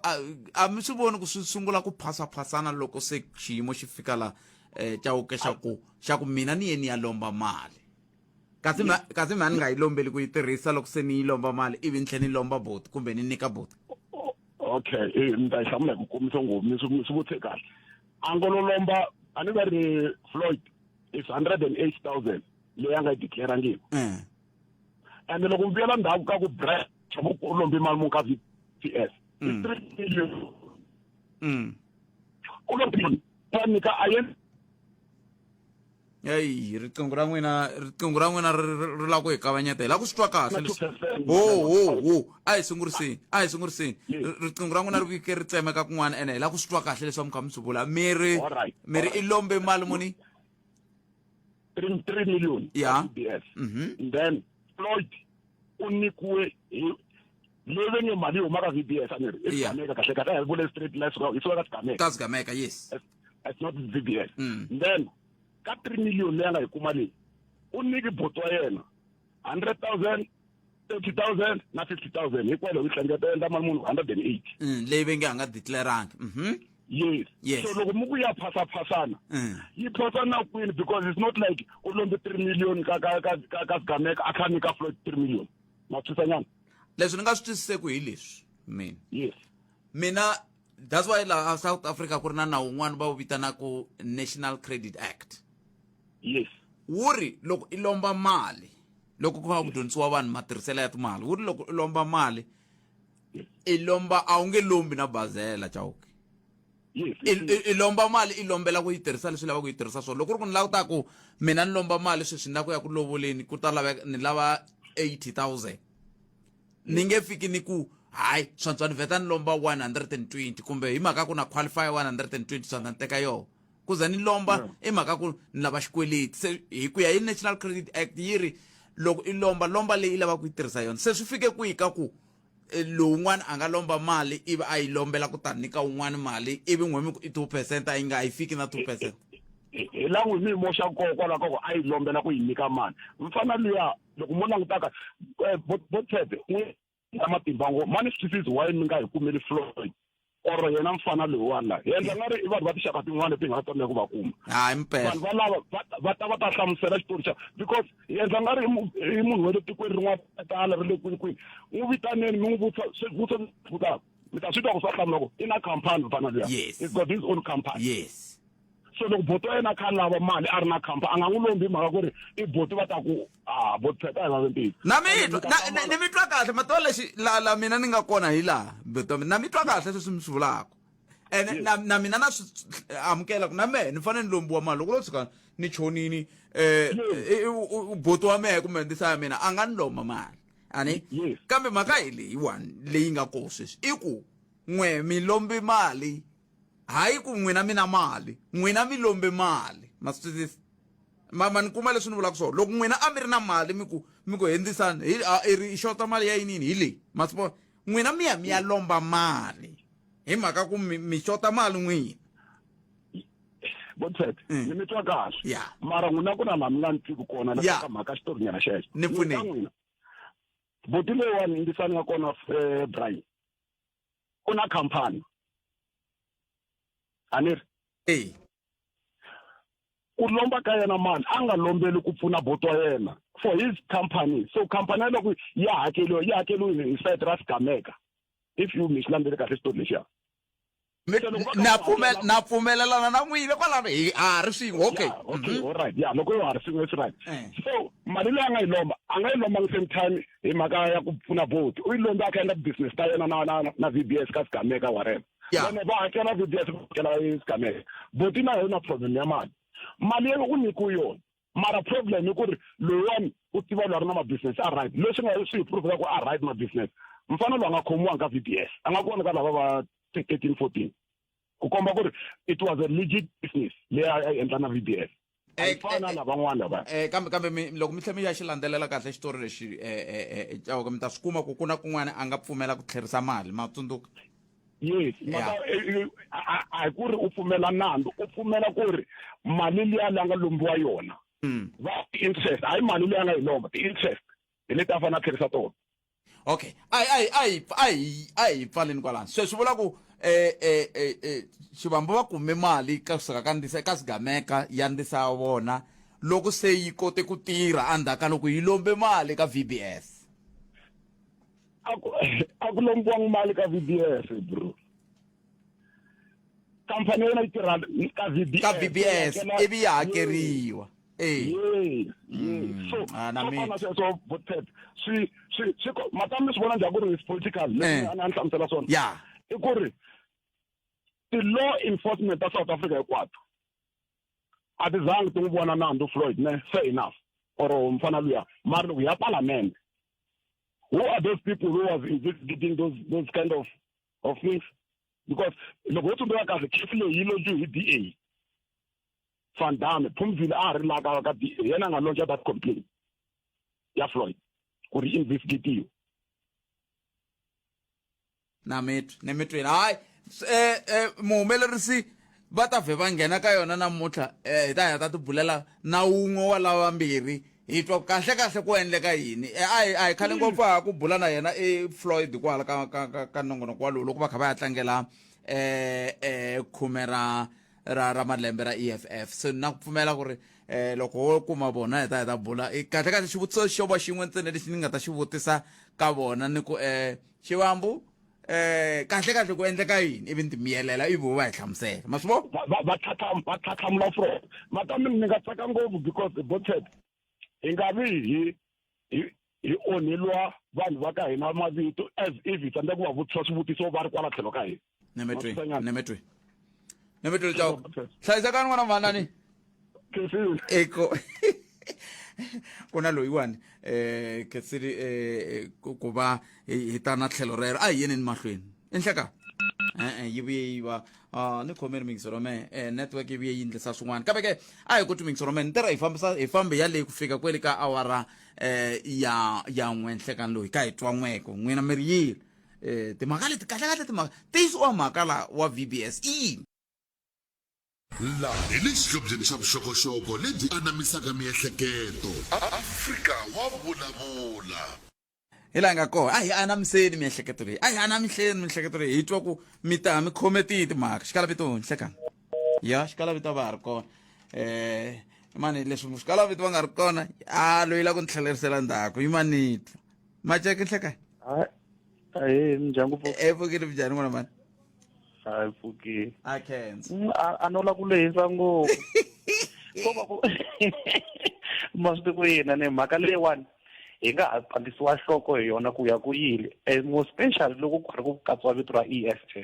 a mi swi voni ku swi sungula ku phasana loko se xiyimo xi fika la cawuke xa ku mina ni ye ni ya lomba mali kasi mani nga yi lombeli ku yi tirhisa loko se ni yi lomba mali ivi ni tlhe ni lomba boti kumbe ni nyika boti. Okay mi ta hlamula hi ku komisa ngopfu mi swi vutise kahle a ngo lo lomba a ni nga ri Floyd is 108,000 leyi a nga yi declarangiki and loko mi vuyela ndhawu ka ku brand u lombi mali mu ka VPS 3 million u lombi panika a yena riqingho ra n'wina ri la ku hi kavanyeta hi la ku swi twa kahle a hi sunguriseni riqingho ra n'wina ri vike ri tsemeka kun'wana ene hi la ku swi twa kahle leswi va mi kha mi swi vula miri i lombe mali muni 3 million VBS then Floyd u nyikiwe leyi nge mali huma ka VBS a ni ri i Gameka kahle hi vule straight lines i suka ka Gameka yes it's not VBS then ka 3 million leyi nga yi kuma leyi u nyiki boti wa yena 100,000 30,000 na 50,000 hikwalaho yi hlengeta endla mali munhu 108 leyi ve nge a nga declarangi yes so loko muku ya phasana yi phasana kwini because it's not like u lombe 3 million ka Gameka a kha nyika Floyd 3 million ma twisanyana leswi ni nga swi twisiseku hi leswi yes mina that's why la South Africa ku ri na nawu wun'wana va wu vitanaku National Credit Act yes wu ri loko i lomba mali loko ku va ku dyondzisiwa vanhu matirhiselo ya timali wu ri loko i lomba mali i lomba a wu nge lombi na bazela chawuke i lomba mali i lombela ku yi tirhisa leswi lava ku yi tirhisa swona loko ri ku ni lava ku ta ku mina ni lomba mali sweswi na ku ya ku lovoleni ku ta laveka ni lava 80,000 ni nge fiki ni ku hayi swantswa ni vheta ni lomba 120 kumbe hi mhaka ku na qualify 120 swantswa ni teka yoho ku za ni lomba i mhaka ku ni lava xikweleti se hi ku ya hi National Credit Act yi ri loko i lomba leyi i lava ku yi tirhisa yona se swi fike kwihi ka ku lowun'wana a nga lomba mali ivi a yi lombela ku ta nyika wun'wana mali ivi n'wemi ku i 2% a yi nga a yi fiki na 2%. hi lan'wi mi moxa kwalaho ka ku a yi lombela ku yi nyika mali mfana luya loko mo langutaka bothete matimba ngo mani this is why mi nga hi kumeli Floyd or yena mfana lowa la yendla nga ri i vanhu va tixaka tin'wana leti nga tsandzeka ku va kuma vanhu valava va ta hlamusela xitori xa because yendla nga ri i munhu wa le tikweni rin'wana tala ri le kwini n'wi vitaneni mi n'wi vutisa mi ta swi twa ku swa hlamula ku i na khampani mfana luya he's got his own company so loko boto yena kha lava mali a ri na khampani a nga n'wi lombi mhaka ku ri i boti va ta ku boti pheta hi vaventini ni mi twa kahle matola lexi la mina ni nga kona hi laha vutomi na mi twa kahle leswi mi swi vulaka ene na mina na swi amukela ku na mehe ni fanele ni lombiwa mali loko lo tshuka ni chonini boti wa mehe kumbe ndisa ya mina a nga ni lomba mali ani kambe mhaka hi leyiwani leyi nga koho sweswi i ku n'we mi lombi mali hayi ku n'wina mina mali n'wina mi lombe mali ma swi twisisa ma ni kuma leswi ni vulaka swona loko n'wina a mi ri na mali mi ku hendzisana i ri xota mali ya yinini hi leyi ma swi vona n'wina mi ya lomba mali hi mhaka ku mi xota mali n'wina Botsete ni mi twa kahle mara n'wina ku na laha mi nga ni tiki kona leswaku mhaka xitori nyana xexo ni pfuneni boti leyiwani ndisani nga kona Brian u na khampani anir ku lomba ka yena mali a nga lombeli ku pfuna boto yena for his company so company ya loko ya hakeliwe hi federal skameka if you mi xilandele kahle xitori lexiya na pfumelelana na n'wina kwalano a ri swin'we okay all right loko yo ha ri swin'we right so mali leyi a nga yi lomba ngi same time hi mhaka ya ku pfuna boto u yi lomba a kha endla business ta yena na VBS ka skameka whatever vene va hakela VBS va hakela skameka boti na yona problem ya mali u nyikiwe yona mara problem i ku ri loyiwani u tiva loyi a ri na mabusiness a right leswi nga swi hi prove ku a right mabusiness mfana loyi a nga khomiwanga ka VBS a nga kona ka lava va 13-14 ku komba ku ri it was a legit business leyi a endla na VBS fana na van'wana va kambe loko mi tlhe mi ya xi landzelela kahle xitori lexi cawaka mi ta swi kuma ku ku na kun'wana a nga pfumela ku tlherisa mali ma tsundzuka yes a ku ri u pfumela nandzu u pfumela ku ri mali liya leyi a nga lombiwa yona va interest hayi mali leyi a nga yi lomba ti-interest hi leti a fanele a tlherisa tona okay a hi pfaleni kwalano sweswi vula ku Shivambu va kume mali ka suka ka swigameka ya ndisa ya vona loko se yi kote ku tirha andzhaka loko yi lombe mali ka VBS a ku lombiwangi mali ka VBS bro kampani yona yi tirha ka VBS ivi ya hakeriwa so sweswo botet swi mata mi swi vona njhani ku ri political leswi a ni hlamusela swona i ku ri ti-law enforcement ta South Africa hinkwato a ti zangi ti n'wi vona nandzu Floyd ne fair enough or mfana luya mara loko ya parliament who are those people who was investigating those kind of things because loko ho tsundzuka kahle case leyi yi lonjiwe hi DA Van Damme Phumzile a ri la ka DA yena a nga lonja that complaint ya Floyd ku ri investigatiwe na mitweni hayi muhumelerisi va ta vhe va nghena ka yona namuntlha hi ta heta ti bulela na wun'we wa lava vambirhi hi twa kahle ku endleka yini a hi khale ngopfu ha ku bula na yena Floyd kwala ka nongonoko walowu loko va kha va ya tlangela khume ra malembe ra EFF so na ku pfumela ku ri loko wo kuma vona hi ta heta bula kahle xivutiso xo va xin'we ntsena lexi ni nga ta xi vutisa ka vona ni ku Shivambu kahle ku endleka yini ivi ni timiyelela ivi va hi hlamusela ma swi vona va tlhatlhamula Floyd mata mi ni nga tsaka ngopfu because botet hi nga vi hi onheliwa vanhu va ka hina mavito as if hi tsandzeka ku va vutisa swivutiso va ri kwala tlhelo ka hina nemetwe cawu hlayisekani n'wana manani eko ku na loyiwani khetsiri ku va hi ta na tlhelo rero a hi yeneni mahlweni enhleka yi vuye yi va ni khomeni mingisero me network yi vuye yi ndlisa swin'wana kambe ke a hi koti mingisero me ni tirha hi fambe yaleyi ku fika kwele ka awara ya n'we nhlekani loyi ka hi twa n'weko n'wina mi ri yile timhaka leti kahle timhaka tiyisiwa mhaka la wa VBS yini laha hi le xihlobyeni xa vuxokoxoko lebyi anamisaka miehleketo Afrika wa vulavula hela nga kona a hi anamiseni miehleketo leyi a hi anamiseni miehleketo leyi hi twa ku mi ta mi khome tihi timhaka xikalavito nhlekani ya xikalavito va ha ri kona mani leswi xikalavito va nga ri kona loyi la ku ni tlhelerisela ndzhaku yimanitwa maceke nhlekani Ahee mindyangu epfukile njhani n'wana mani hayi pfukile a khensa a no la ku lehisa ngopfu ko va ku ma swi ku yina ne mhaka leyiwani hi nga ha pandisiwa nhloko hi yona ku ya ku yile more special loko ku ri ku katsiwa vito ra EFF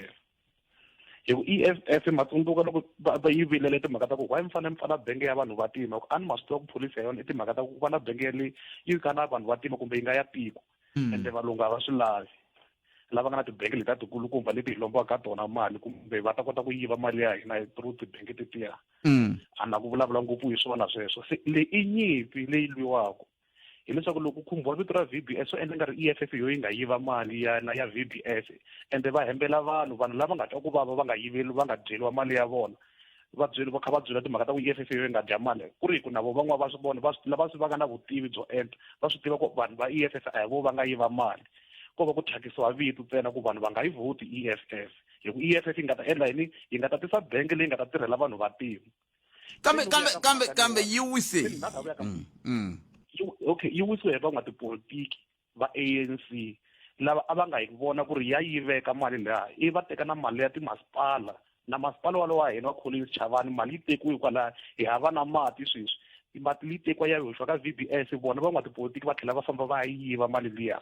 hi ku EFF matsundzuka loko va yivilele timhaka ta ku why mi fanele mi pfala bengi ya vanhu va tima a ni ma swi tiva ku pholisi ya yona i timhaka ta ku va na bengi leyi yi ka na vanhu va tima kumbe yi nga ya tiko ende valungu a va swi lavi lava nga na tibengi leti tikulukumba leti hi lombaka tona mali kumbe va ta kota ku yiva mali ya hina through tibengi tetiya a na ku vulavula ngopfu hi swona sweswo se leyi i nyimpi leyi lwiwaka hileswaku loko ku khumbiwa vito ra VBS swo endla nga ri EFF yo yi nga yiva mali ya VBS ende va hembela vanhu lava nga twa ku vava va nga yiveli va nga dyeriwa mali ya vona va kha va byela timhaka ta ku EFF yo yi nga dya mali ku ri ku na vo van'wana va swi vona lava swi va nga na vutivi byo enta va swi tiva ku vanhu va EFF a hi vo va nga yiva mali ko va ku thyakisiwa vito ntsena ku vanhu va nga yi vhoti EFF hi ku EFF yi nga ta endla yini yi nga ta tisa bengi leyi nga ta tirhela vanhu va tima kambe yi wise okay yi wisiwe hi van'watipolitiki va ANC lava a va nga yi vona ku ri ya yiveka mali leya i va teka na mali ya timasipala na masipala walowo wa hina wa Collins Chavani mali yi tekiwe kwalaya hi hava na mati sweswi mati leyi tekiwa ya hoxiwa ka VBS vona van'watipolitiki va tlhela va famba va yiva mali liya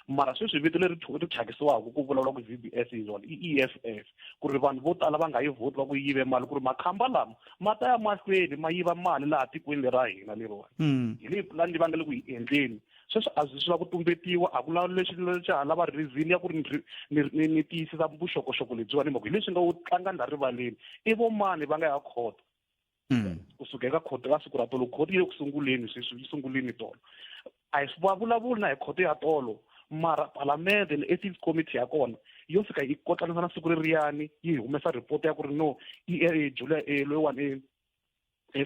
mara sweswi vito leri ri thyakisiwaka ku vulavula ku VBS hi yona i EFF ku ri vanhu vo tala va nga yi vhoti va ku yive mali ku ri makhamba lama ma ta ya mahlweni ma yiva mali laha tikweni ra hina leriwani hi leyi pulani leyi va nga le ku yi endleni sweswi a swi va ku tumbetiwa a ku lavi leswi lava reason ya ku ri ni tiyisisa vuxokoxoko lebyiwani mhaka hi leswi nga wu tlanga ndha rivaleni i vo mani va nga ya khoto kusuka eka khoto ka siku ra tolo khoto yi le ku sunguleni sweswi yi sunguleni tolo a hi vulavuli na hi khoto ya tolo mara palamende ni ethics committee ya kona yo fika yi kotlanisa na siku ririyani yi humesa report ya ku ri no July loyiwani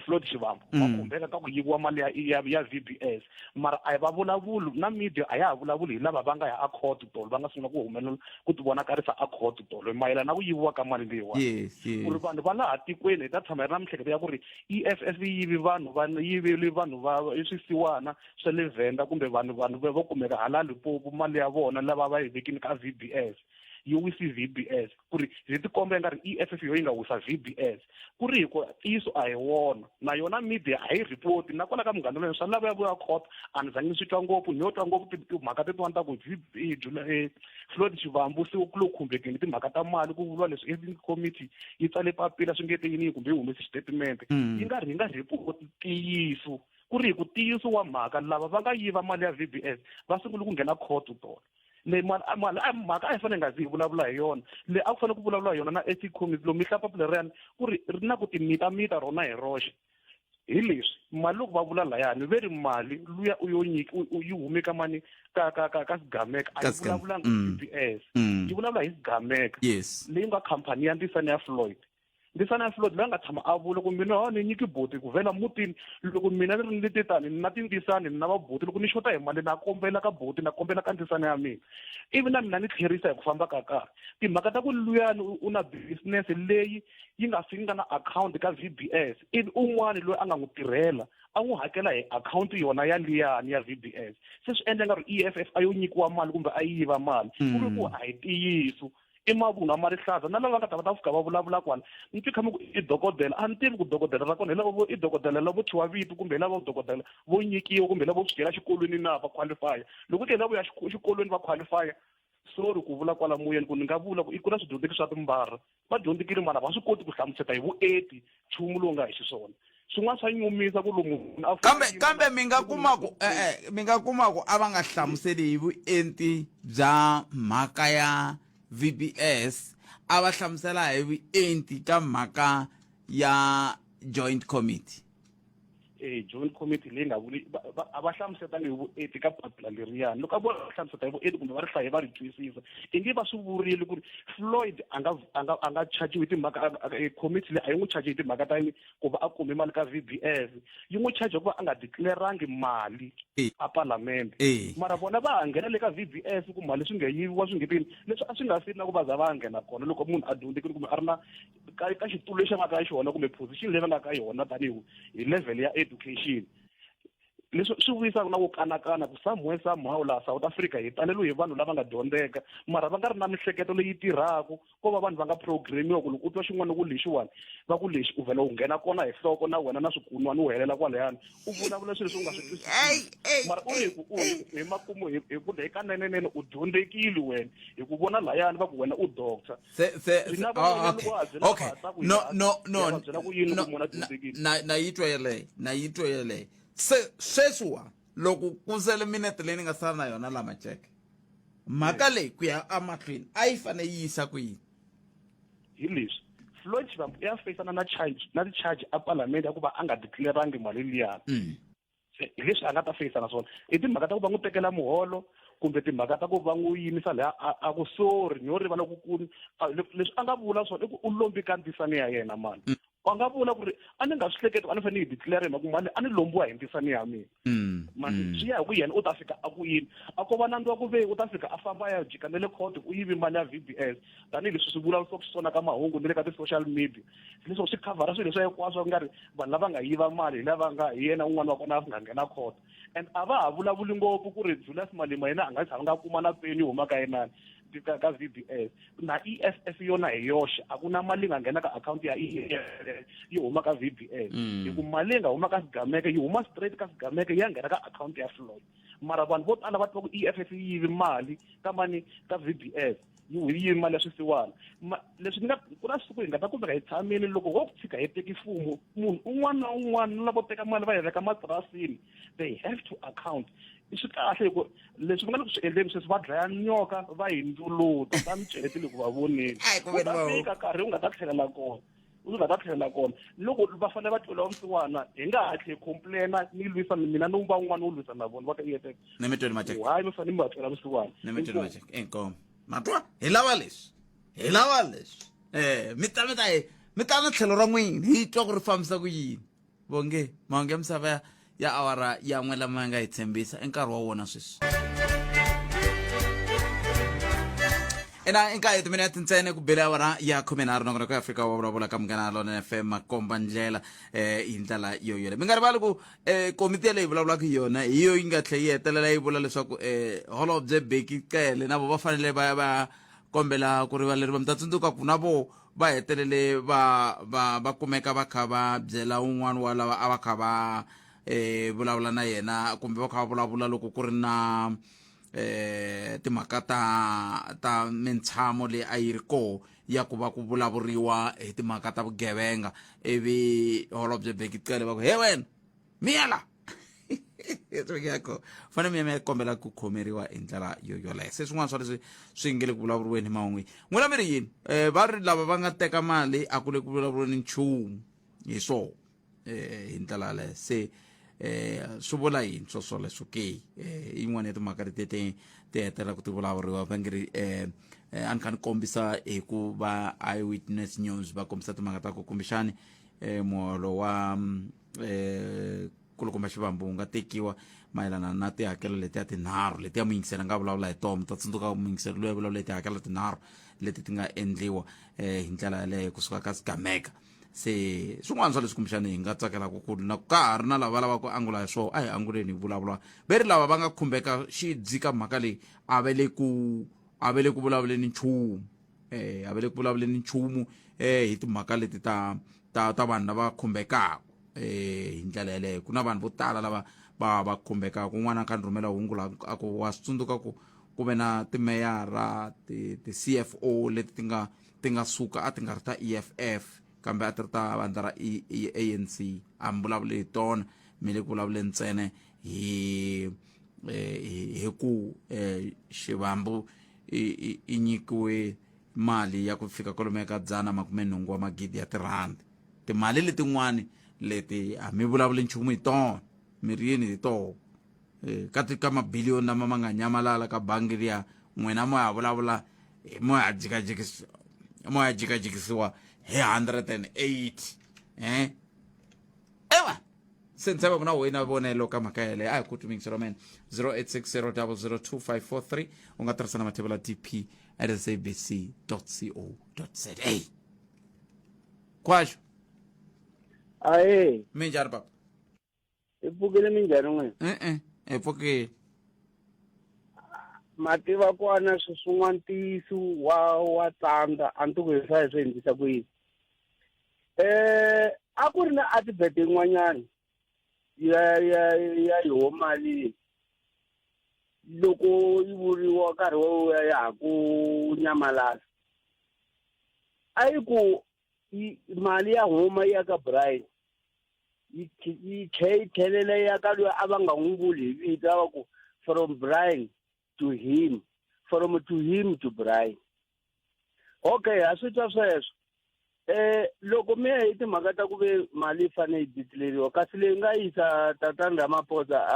Floyd Shivambu va khumbeka ka ku yiviwa mali ya VBS mara a hi va vulavuli na media a ya ha vulavuli hi lava va nga ya a court tolo va nga sungula ku humelela ku ti vonakarisa a court tolo mayelana na ku yiviwa ka mali leyiwani ku ri vanhu va laha tikweni hi ta tshama hi ri na miehleketo ya ku ri EFF yiveli vanhu va swisiwana swa le Venda kumbe vanhu vo kumeka hala Limpopo mali ya vona lava va yi vekini ka VBS yi wisi VBS ku ri hi tikomba nga ri EFF yo yi nga wisa VBS ku ri hiko tiso a hi wona na yona media a hi report na kwala ka munghana loyi swa lava ya vuya court a ni zangi swi twa ngopfu ni yo twa ngopfu timhaka tetiwani ta ku Floyd Shivambu se ku lo khumbekeni timhaka ta mali ku vuriwa leswi ethics committee yi tsale papila swi nge te yini kumbe yi humesi statement yi nga report tiyiso ku ri ku tiyiso wa mhaka lava va nga yiva mali ya VBS va sungule ku nghena court tolo le mhaka a yi fanele nga zi hi vulavula hi yona le a ku fanele ku vulavula hi yona na ethics committee lomu mihlapa puleriani ku ri na ku timita rona hi roxe hi leswi mali loko va vula layani ve ri mali luya yi humeka mani ka Sigameka a yi vulavulanga VBS yi vulavula hi Sigameka leyi nga khampani ya ndzisana ya Floyd loyi nga tshama a vula ku mina ni nyiki boti ku vhela mutini loko mina ni ri ni titani na tindisani na va boti loko ni xota hi mali na kombela ka boti na kombela ka ndzisana ya mina ivi na mina ni tlherisa hi ku famba ka nkarhi timhaka ta ku luyani u na business leyi yi nga na account ka VBS ivi un'wana loyi a nga n'wi tirhela a n'wi hakela hi account yona ya liyani ya VBS se swi endla nga ri EFF a yo nyikiwa mali kumbe a yiva mali ku ri ku a hi tiyiso i mavunwa ma rihlaza na lava nga ta va ta fika va vulavula kwala ni ti khami ku i dokodela a ni tivi ku dokodela ra kona hi lava i dokodela lavo thyiwa vito kumbe hi lava dokodela vo nyikiwa kumbe lavo swi dyela xikolweni na va qualify loko ti hi lavo ya xikolweni va qualify sorry ku vula kwala moyeni ku ni nga vula ku i ku na swidyondzeki swa timbara va dyondzekile mara va swi koti ku hlamuseta hi vuenti nchumu lowu nga hi xiswona swin'wana swa nyumisa ku lomu kambe mi nga kuma ku a va nga hlamuseli hi vuenti bya mhaka ya VBS a va hlamusela hi vuenti ka mhaka ya joint committee joint committee leyi nga vuli a va hlamusetanga hi vuenti ka papila leriyani loko a vo hlamuseta hi vuenti kumbe va ri hlaye va ri twisisa i nge va swi vurile ku ri Floyd a nga chajiwi hi timhaka committee leyi a yi n'wi chaji hi timhaka ta ku va a kume mali ka VBS yi n'wi chaji ku va a nga declarerangi mali a palamende mara vona va ha nghena le ka VBS ku mali swi nga yiviwa swi ngetini leswi a swi nga fiti na ku va za va nghena kona loko munhu a dyondzekile kumbe a ri na ka xitulu lexi a nga ka xona kumbe position leyi va nga ka yona tanihi hi level ya education leswi swi vuyisaka na ku kanakana ku somehow laha South Africa hi taleliwe hi vanhu lava nga dyondzeka mara va nga ri na mihleketo leyi tirhaka ko va vanhu va nga programiwa ku loko u twa xin'wana ku lexiwani va ku lexi u vhela u nghena kona hi nhloko na wena na swikunwani u helela kwalayani u vulavula swilo leswi u nga swi twisisi mara hi makumu hi ku eka nenenene u dyondzekile wena hi ku vona layani va ku wena u doctor okay na yitwa yeleyo sweswiwa loko ku sele minete leyi ni nga sala na yona lama cheke mhaka leyi ku ya amahlweni a yi fane yi yisa ku yini hi leswi Floyd Shivambu ya facana na ti-charge a palamende ya ku va a nga declarerangi mali liyani hi leswi a nga ta facana swona i timhaka ta ku va n'wi tekela muholo kumbe timhaka ta ku va n'wi yimisa leha a ku sorry ni yo rivala ku leswi a nga vula swona i ku u lombi ka ntisani ya yena mani a nga vula ku ri a ni nga swi hleketi a ni fanele hi declare mhaka mali a ni lombiwa hi ntisani ya mina mani swi ya hi ku yena u ta fika a ku yini a ko va nandzu wa ku ve u ta fika a famba ya jika na le court u yivi mali ya VBS tanihileswi swi vulavuriwaka swona ka mahungu ni le ka ti-social media leswaku swi khavhara swilo leswi hinkwaswo ku nga ri vanhu lava nga yiva mali hi lava nga hi yena un'wana wa kona a nga nghena court and a va ha vulavuli ngopfu ku ri Julius Malema yena a nga tshama nga kuma na peni yi huma ka yenani ka VBS na EFF yona hi yoxe a ku na mali nga nghena ka akhawunti ya EFF yi huma ka VBS hi ku mali nga huma ka Sigameke yi huma straight ka Sigameke ya nghena ka akhawunti ya Floyd mara vanhu vo tala va tiva ku EFF yi yivi mali ka VBS yi yivi mali ya swisiwana leswi ni nga ku na siku hi nga ta kumeka hi tshamile loko wo tshika hi teki mfumo munhu un'wana na un'wana lavo teka mali va yi veka matirasini they have to account i swi kahle ku leswi va nga le ku swi endleni sweswi va dlaya nyoka va hi ndzuluta ta mi celetile ku va voneni u ta fika karhi u nga ta tlhelela kona loko va fanele va twela vusiwana hi nga hatli hi complaina ni lwisa mina no va un'wana wo lwisa na vona va ka EFF ni mi tweli macheke hayi mi fanele mi va twela vusiwana ni mi tweli macheke Nkomo matwa hi lava leswi mi ta na tlhelo ra n'wina hi twa ku ri fambisa ku yini vonge mahungu ya misava ya awara ya n'we lama ya nga hi tshembisa i nkarhi wa wona sweswi ena inka heti minete ntsene ku bela awara ya 13 nongona ku Afrika Wa Vulavula ka Munghana Lonene FM makomba ndlela hi ndlela yoyole mi nga rivali ku komiti leyi vulavulaka yona hiyo yi nga tlhe yi hetelela yi vula leswaku Holobye Beki Cele na vo va fanele va kombela ku rivaleriwa mi ta tsundzuka ku na vo va hetelele va kumeka va kha va byela un'wana wa lava a va kha va vulavula na yena kumbe va kha va vulavula loko ku ri na timhaka ta mintshamo leyi a yi ri koho ya ku va ku vulavuriwa hi timhaka ta vugevenga ivi Holobye Beki Cele va ku he wena miyela yako fane mi ya kombela ku khomeriwa hi ndlela yoyoleyo se swin'wana swa leswi swi nge le ku vulavuriweni hi mahungwini n'wina mi ri yini va ri lava va nga teka mali a ku le ku vulavuriweni nchumu hi swona hi ndlela leyo se swi vula yini swoleswo ke yin'wana ya timhaka leti ti hetelela ku ti vulavuriwa va nge ri a ni kha ni kombisa hi ku va Eyewitness News va kombisa timhaka ta ku kumbexani muholo wa kulukumba Shivambu nga tekiwa mayelana na tihakelo letiya tinharhu letiya muyingiseri nga vulavula hi tona ta tsundzuka muyingiseri loyi vulavula hi tihakelo tinharhu leti ti nga endliwa hi ndlela yaleyo kusuka ka Sigameka se swin'wana swa leswi kumbexani hi nga tsakela ku na ka ha ri na lava lava ku angula hi swona a hi anguleni hi vulavula ve ri lava va nga khumbeka xidzi ka mhaka leyi a ve le ku vulavuleni nchumu a ve le ku vulavuleni nchumu hi timhaka leti ta vanhu lava khumbekaka hi ndlela yaleyo ku na vanhu vo tala lava va khumbekaka kun'wana ka ni rhumela hungu a ku wa swi tsundzuka ku ve na timeyara ti-CFO leti ti nga suka a ti nga ri ta EFF kambe a ti ri ta vandla ra ANC a mi vulavuli hi tona mi le ku vulavuleni ntsene hi ku Shivambu i nyikiwe mali ya ku fika kwalomu ka 180 wa magidi ya tirhandi timali letin'wani leti a mi vulavuli nchumu hi tona mirini hi tona ka mabiliyoni lama ma nga nyamalala ka bangi liya n'wina mo ya vulavula mo ya jikajikisiwa hi 180 ewa se ni tshemba ku na wena vonelo ka mhaka yeleyo a hi kutumingiselo mena 0860002543 u nga tirhisa na mathebula dp@sabc.co.za kwasho Aye, minjhani papa ipfukile minjhani n'wina? hi pfukile Mativa kona swin'wana ntiyiso wa tsandza a ni ku hi swi endlisa ku yini. A ku ri na advert yin'wanyana ya yoho mali loko yi vuriwa nkarhi wo ya ha ku nyamalala. A yi ku mali ya huma ya ka Brian yi tlhelela ya ka loyi a va nga n'wi vuli hi vito a va ku from Brian to him, from to him to Brian. Okay, a swi twa sweswo. Loko mi ya hi timhaka ta ku ve mali yi fanele yi declare-riwa kasi leyi nga yisa tatana Ramaphosa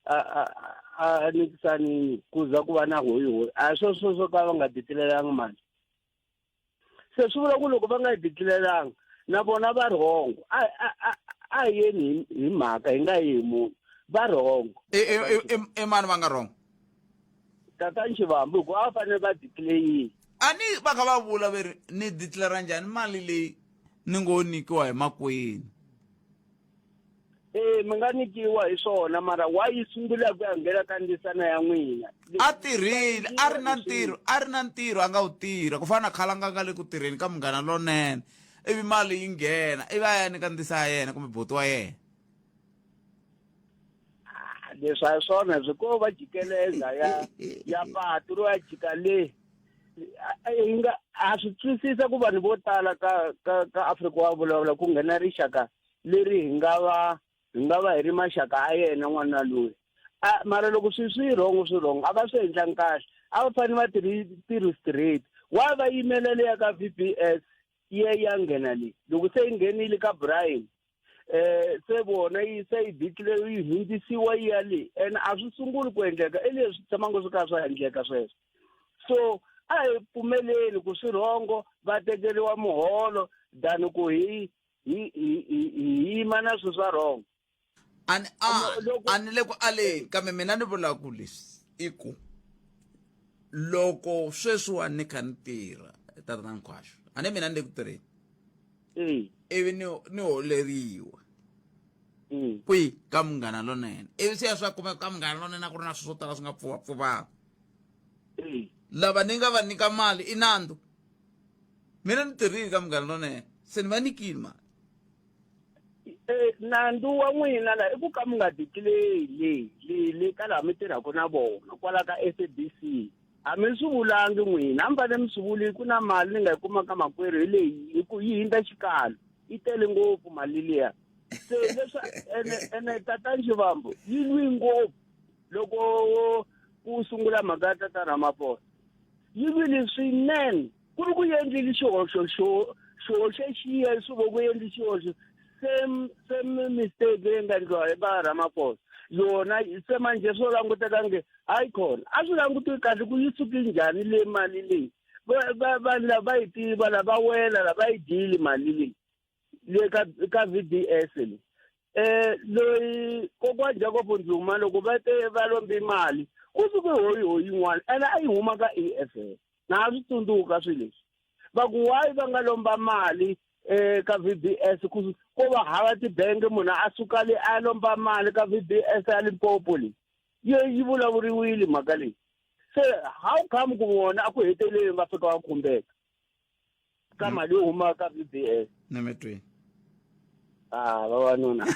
a nikisani ku za ku va na hoyihoyi a swo ka va nga declare-rangi mali. Se swi vula ku loko va nga yi declare-rangi na vona va rhongo a yeni hi mhaka hi nga yi hi munhu va rhongo. mani va nga rhongo Tatana Shivambu ku a fanele va declare. a ni va kha va vula veri ni declara njhani mali leyi ni ngo nikiwa hi makwenu Mi nga nikiwa hi swona mara wa yi sungula ku ya nghena ka ndzisana ya n'wina. a tirhile a ri na ntirho a nga wu tirha ku fana na khalanga nga le ku tirheni ka Munghana Lonene ivi mali yi nghena ivi a ya ni ka ndisa ya yena kumbe boti wa yena. Leswi a hi swona byi ko va jikeleza ya patu ro ya jika le a swi twisisa ku vanhu vo tala ka Afrika Wa Vulavula ku nghena rixaka leri hi nga va hi ri maxaka a yena n'wana loyi mara loko swi rhongo a va swi endlangi kahle a va fanele va tirhi straight wa va yimelele ya ka VBS ya nghena leyi loko se yi nghenile ka Brian se vona yi declare yi hundzisiwa yi ya le and a swi sunguli ku endleka leswi tshamanga swi ka swa endleka sweswo. So a hi pfumeleli ku swi rhongo va tekeriwa muholo than ku hi yima na swilo swa rhongo. A ni le ku aleni kambe mina ni vula ku leswi i ku loko sweswiwa ni kha ni tirha tatana Nkwasho a ni mina ni le ku tirheni ivi ni holeriwa kwihi ka Munghana Lonene ivi se ya swa kumeka ka Munghana Lonene a ku ri na swilo swo tala swi nga pfuvapfuvanga lava ni nga va nyika mali i nandzu mina ni tirhile ka Munghana Lonene se ni va nikile mali. Nandzu wa n'wina la i ku ka mi nga declare le ka laha mi tirhaka na vona kwala ka SABC a mi swi vulangi n'wina a mi fanele mi swi vuli ku na mali ni nga yi kumaka makwerhu hi leyi hi ku yi hindza xikalo yi tele ngopfu mali liya. Se leswi ene tatana Shivambu yi lwi ngopfu loko ku sungula mhaka ya tatana Ramaphosa yi lwile swinene ku ri ku endlile xihoxo xiya swi vo ku endli xihoxo same mistake leyi nga endliwa hi va Ramaphosa yona se manje swo langutekange hayi khona a swi langutiwi kahle ku yi suki njhani le mali leyi vanhu lava yi tiva lava wela lava yi dyile mali leyi le ka VBS leyi loyi kokwani Jacob Nzuma loko va te va lombe mali ku suke hoyi yin'wana ene a yi huma ka EFF na a swi tsundzuka swilo leswi va ku wayi va nga lomba mali ka VBS ko va hava tibangi munhu a suka le a lomba mali ka VBS ya Limpopo leyi yi vulavuriwile mhaka leyi. Se how come ku vona a ku heteleli va fika va khumbeka ka mali yo huma ka VBS. ni mi twini vavanuna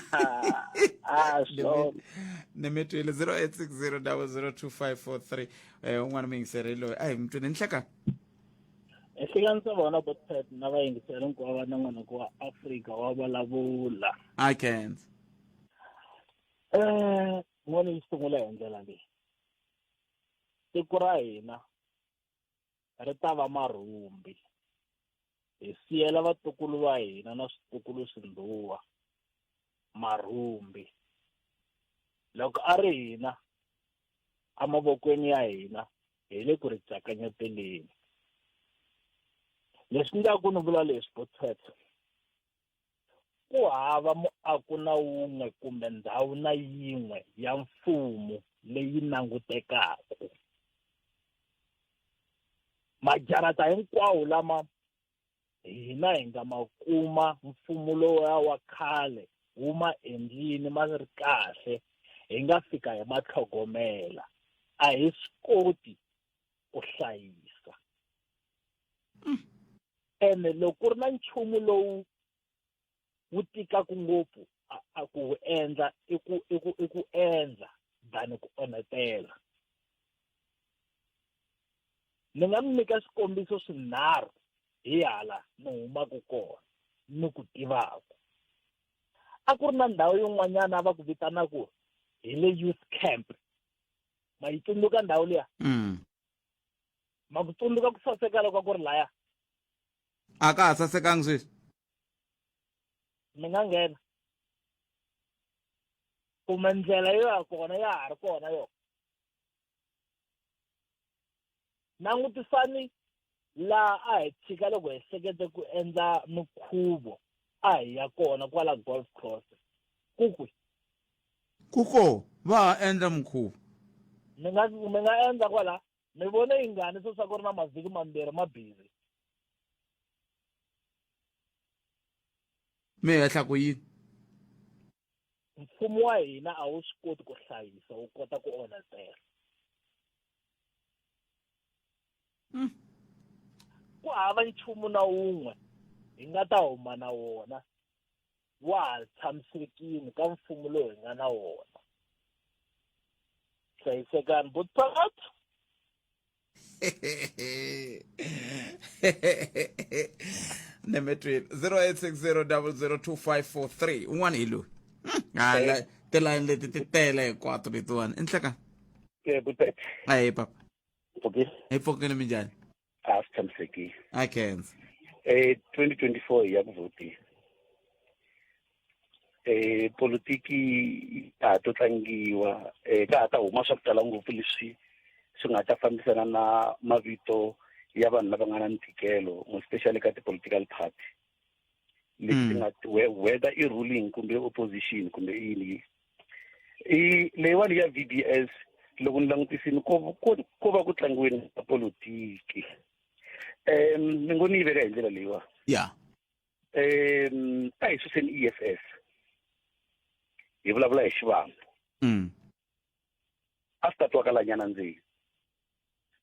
so ni mi twile 0860002543 un'wana muyingiseri loyi a hi mi twini ni hleka ehlanganisa vona botpet na vayingiseri hinkwavo va nan'winiki wa Afrika Wa Vulavula. I can't N'wana yi sungula hi ndlela leyi tiko ra hina ri ta va marhumbi hi siyela vatukulu va hina na switukulu swindhuwa marhumbi loko a ri hina amavokweni ya hina hi le ku ri tsakanyeteleni. Leswi nga ku ni vula leswi Bothwetha, ku hava muako na wun'we kumbe ndhawu na yin'we ya mfumo leyi langutekaka. Majarata hinkwawo lama hina hi nga ma kuma mfumo lowa wa khale wu ma endlini ma ri kahle, hi nga fika hi matlhogomela, a hi swi koti ku hlayisa. Ene loko ku ri na nchumu lowu wu tikaka ngopfu a ku wu endla i ku endla than ku onhetela. Ni nga mi nyika swikombiso swinharhu hi hala ni humaka kona ni ku tivaka. A ku ri na ndhawu yin'wanyana a va ku vitanaku hi le youth camp. Ma yi tsundzuka ndhawu liya? Ma ku tsundzuka ku saseka loko ku ri laya? A ka ha sasekanga sweswi? Mi nga nghena. Kumbe ndlela yo ya kona ya ha ri kona yo. Langutisani laha a hi tshika loko hi hlekete ku endla mikhuvo a hi ya kona kwala golf course. Kuko va ha endla mukhuvo. Mi nga endla kwala. Mi vone yingani swa ku ri na mavhiki mambirhi ma busy. Mi hehla ku yini? Mfumo wa hina a wu swi koti ku hlayisa, wu kota ku onhetela. Ku hava nchumu na wun'we hi nga ta huma na wona wa ha tshamisekile ka mfumo lowu hi nga na wona. Hlayisekani Bothwetha. Nemetri 0860002543 un'wana hi loyi. Hala tilayini leti ti tele hinkwato letiwani i nhleka. Bothwetha. Ayi papa. Okay. Hi pfukile minjhani? A swi tshamisekile. A khensa. 2024 ya ku vhoti. Politiki a to tlangiwa ka ha ta huma swa ku tala ngopfu leswi swi nga ta fambisana na mavito ya vanhu lava nga na ntikelo, especially ka ti-political party leti nga whether i ruling kumbe opposition kumbe yini. Leyiwani ya VBS loko ni langutisini ko va ku tlangiweni ka politiki. Ni ngo ni yi veka hi ndlela leyiwa. Ya. A hi suseni EFF. Hi vulavula hi Shivambu. A swi ta twakalanyana ndzeni.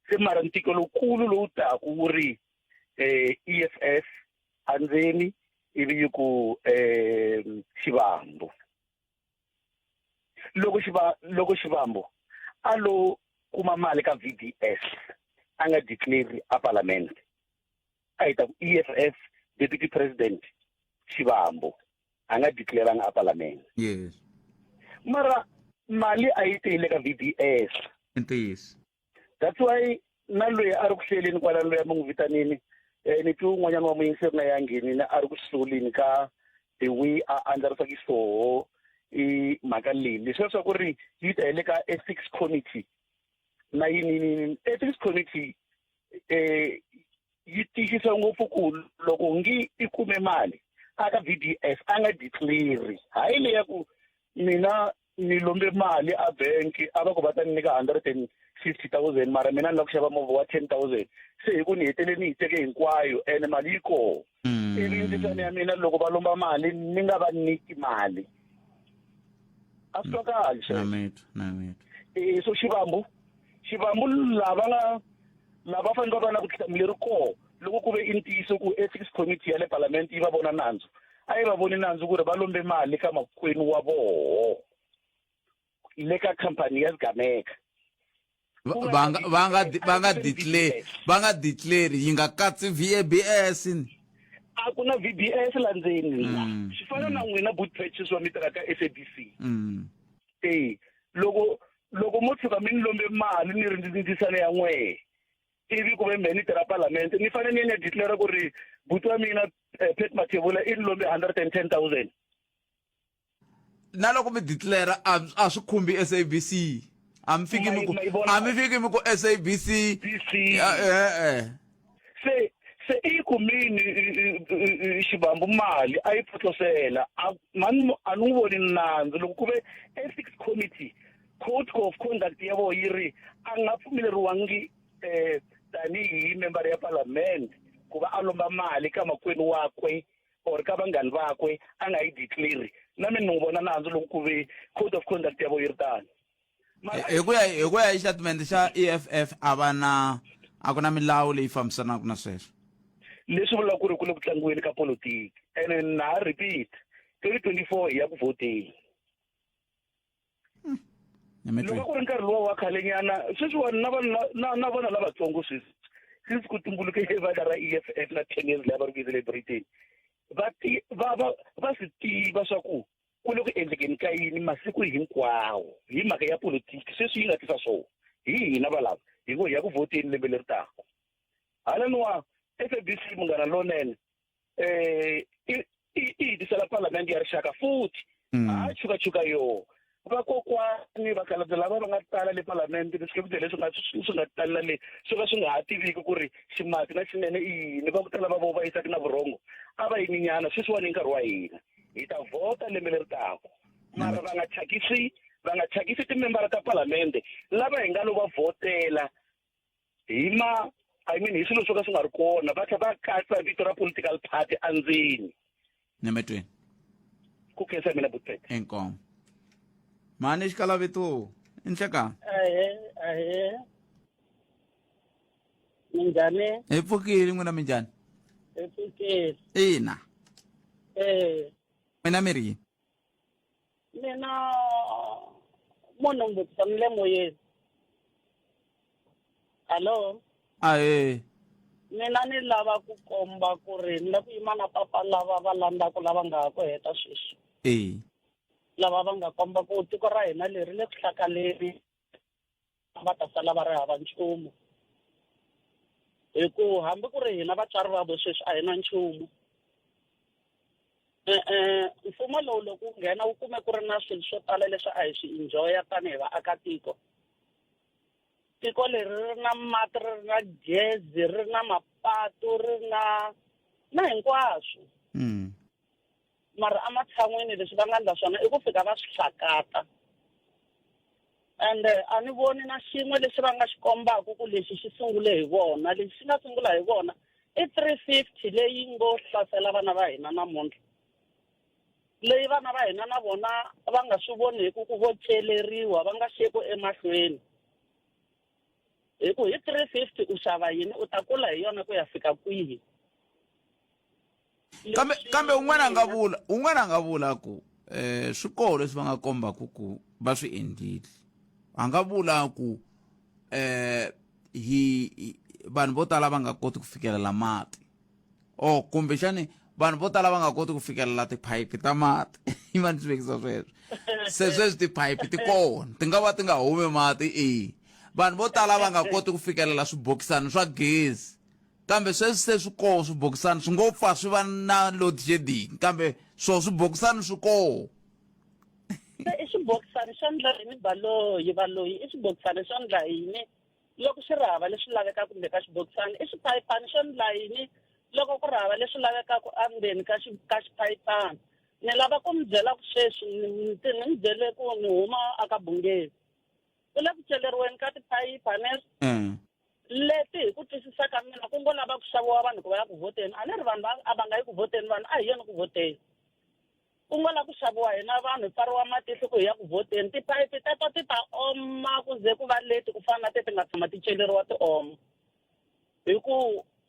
Se mara ntiko lowukulu lowu taku wu ri EFF andzeni ivi yi ku Shivambu. Loko Shivambu a lo kuma mali ka VBS a nga declare a parliament a hi ta ku EFF deputy president Shivambu a nga declare a parliament. Yes. Mara mali a yi tele ka VBS. Ntiyiso. That's why na loyi a ri ku hleleni kwala loyi a mi n'wi vitanini ni twi un'wanyana wa muyingiseri na ya nghenini a ri ku xisoleni ka the way a andlarisaka swoho i mhaka leyi leswiya swa ku ri yi ta hele ka ethics committee na yini ethics committee yi tiyisisa ngopfu ku loko ngi i kume mali aka VBS a nga declare hayi leya ku mina ni lombe mali a bank a va ku va ta ni nyika 150,000 mara mina ni la ku xava movha wa 10,000 se hi ku ni heteleni yi teke hinkwayo ene mali yi koho. Ivi ndzisana ya mina loko va lomba mali ni nga va niki mali a swi twakali so Shivambu lava fanele va va na vutihlamuleri koho loko ku ve i ntiyiso ku ethics committee ya le parliament yi va vona nandzu a yi va voni nandzu ku ri va lombe mali ka makwenu wa voho le ka khampani ya Zigameka. va nga declare yi nga katsi VBS. A ku na VBS la ndzeni swi fana na n'wina Bothwetha wa mi tirhaka SABC. Loko mo tshuka mi ni lombe mali ni ri ndzisana ya n'wehe ivi ku ve me ni tirha parliament ni fanele ni ya declare ku ri buti wa mina Pet Mathebula i ni lombe 110,000. na loko mi declare a swi khumbi SABC ami fiki mi ku SABC se ikumini Shivambu mali ayiphotosela mani anuvoni nandzu loko kube ethics committee code of conduct yavo yiri anga pfumeleriwangi tanihi member ya parliament kuva alomba mali ka makwenu wakwe or ka vanghani vakwe anga yi declare na mina ni vona nandzu loko kuve code of conduct yavo yiri tani hi ku ya hi statement xa EFF a ku na milawu leyi fambisanaka na sweswo leswi vulaka ku ri ku le ku tlangiweni ka politiki and na repeat 2024 ya ku voteni loko ku ri nkarhi lowa wa khalenyana sweswiwani na vona lavatsongo sweswi since ku tumbuluke vana ra EFF na 10 years lava ri ku celebrating va swi tiva swa ku le ku endlekeni ka yini masiku hinkwawo hi mhaka ya politiki sweswi yi nga tisa swona hi hina valava hi ku ya ku voteni lembe leri taka halaniwa SABC munghana lonene i disela parliament ya rixaka futhi a chuka yo vakokwani vakhalabye lava va nga tala le parliament leswi leswi nga tala le swi va swi nga ha tiviki ku ri ximati na xinene i yini va ku tala va vo va yisaki na vurhongo a va yininyana sweswiwani nkarhi wa hina hi ta vhota lembe leri taka mara va nga thyakisi timembara ta parliament lava hi nga lo va vhotela hi swilo swo ka swi nga ri kona va tlhela va katsa vito ra political party andzeni nemetweni ku khensa mina Butete Nkomo mani xikalavito i nhlekani minjhani hi pfukile n'wina minjhani hi pfukile ina mina mi ri yini mina munhu ni vutisa ni le moyeni hallo mina ni lava ku komba ku ri ni la ku yima na papa lava va landzaku lava nga ha ku heta sweswi lava va nga komba ku tiko ra hina leri le ku hlakaleni va ta sala va ri hava nchumu hi ku hambi ku ri hina vatswari va vo sweswi a hi na nchumu mfumo lowu loko wu nghena wu kume ku ri na swilo swo tala leswi a hi swi enjoya tanihi vaakatiko tiko leri ri na mati ri na gezi ri na mapatu ri na hinkwaswo mara ematshan'wini leswi va nga endla swona i ku fika va swi hlakata and a ni voni na xin'we lexi va nga xi kombaka ku lexi xi sungule hi vona lexi xi nga sungula hi vona i 350 leyi ngo hlasela vana va hina namuntlha leyi vana va hina na vona va nga swi voniku ku vo celeriwa va nga xiyeku emahlweni hi ku hi 350 u xava yini u ta kula hi yona ku ya fika kwihi kambe un'wana a nga vula ku swikolo leswi va nga kombaka ku va swi endlile a nga vula ku vanhu vo tala va nga koti ku fikelela mati kumbexani vanhu vo tala va nga koti ku fikelela tiphayiphi ta mati i va ni swi vekisa sweswo se sweswi tiphayiphi ti kona ti nga va ti nga humi mati vanhu vo tala va nga koti ku fikelela swibokisani swa gezi kambe sweswi se swi koho swibokisani swi ngo pfa swi va na load shedding kambe swibokisani swi koho i xibokisani xa ndla yini valoyi i xibokisani xa ndla yini loko swi ri hava leswi lavekaka kumbe ka xibokisani i xipayipani xa ndla yini loko ku ri hava leswi lavekaka endzeni ka xipayipani ni lava ku mi byela ku sweswi ni mi byele ku ni huma aka bungeni ku le ku celeriweni ka tiphayipani leti hi ku twisisa ka mina ku ngo lava ku xaviwa vanhu ku va ya ku vhoteni a ni ri vanhu a va nga yi ku vhoteni vanhu a hi yona ku vhoteni ku ngo lava ku xaviwa hina vanhu hi pfariwa matihlo ku hi ya ku vhoteni tiphayiphi teto ti ta oma ku ze ku va leti ku fana na teti nga tshama ti celeriwa ti oma hi ku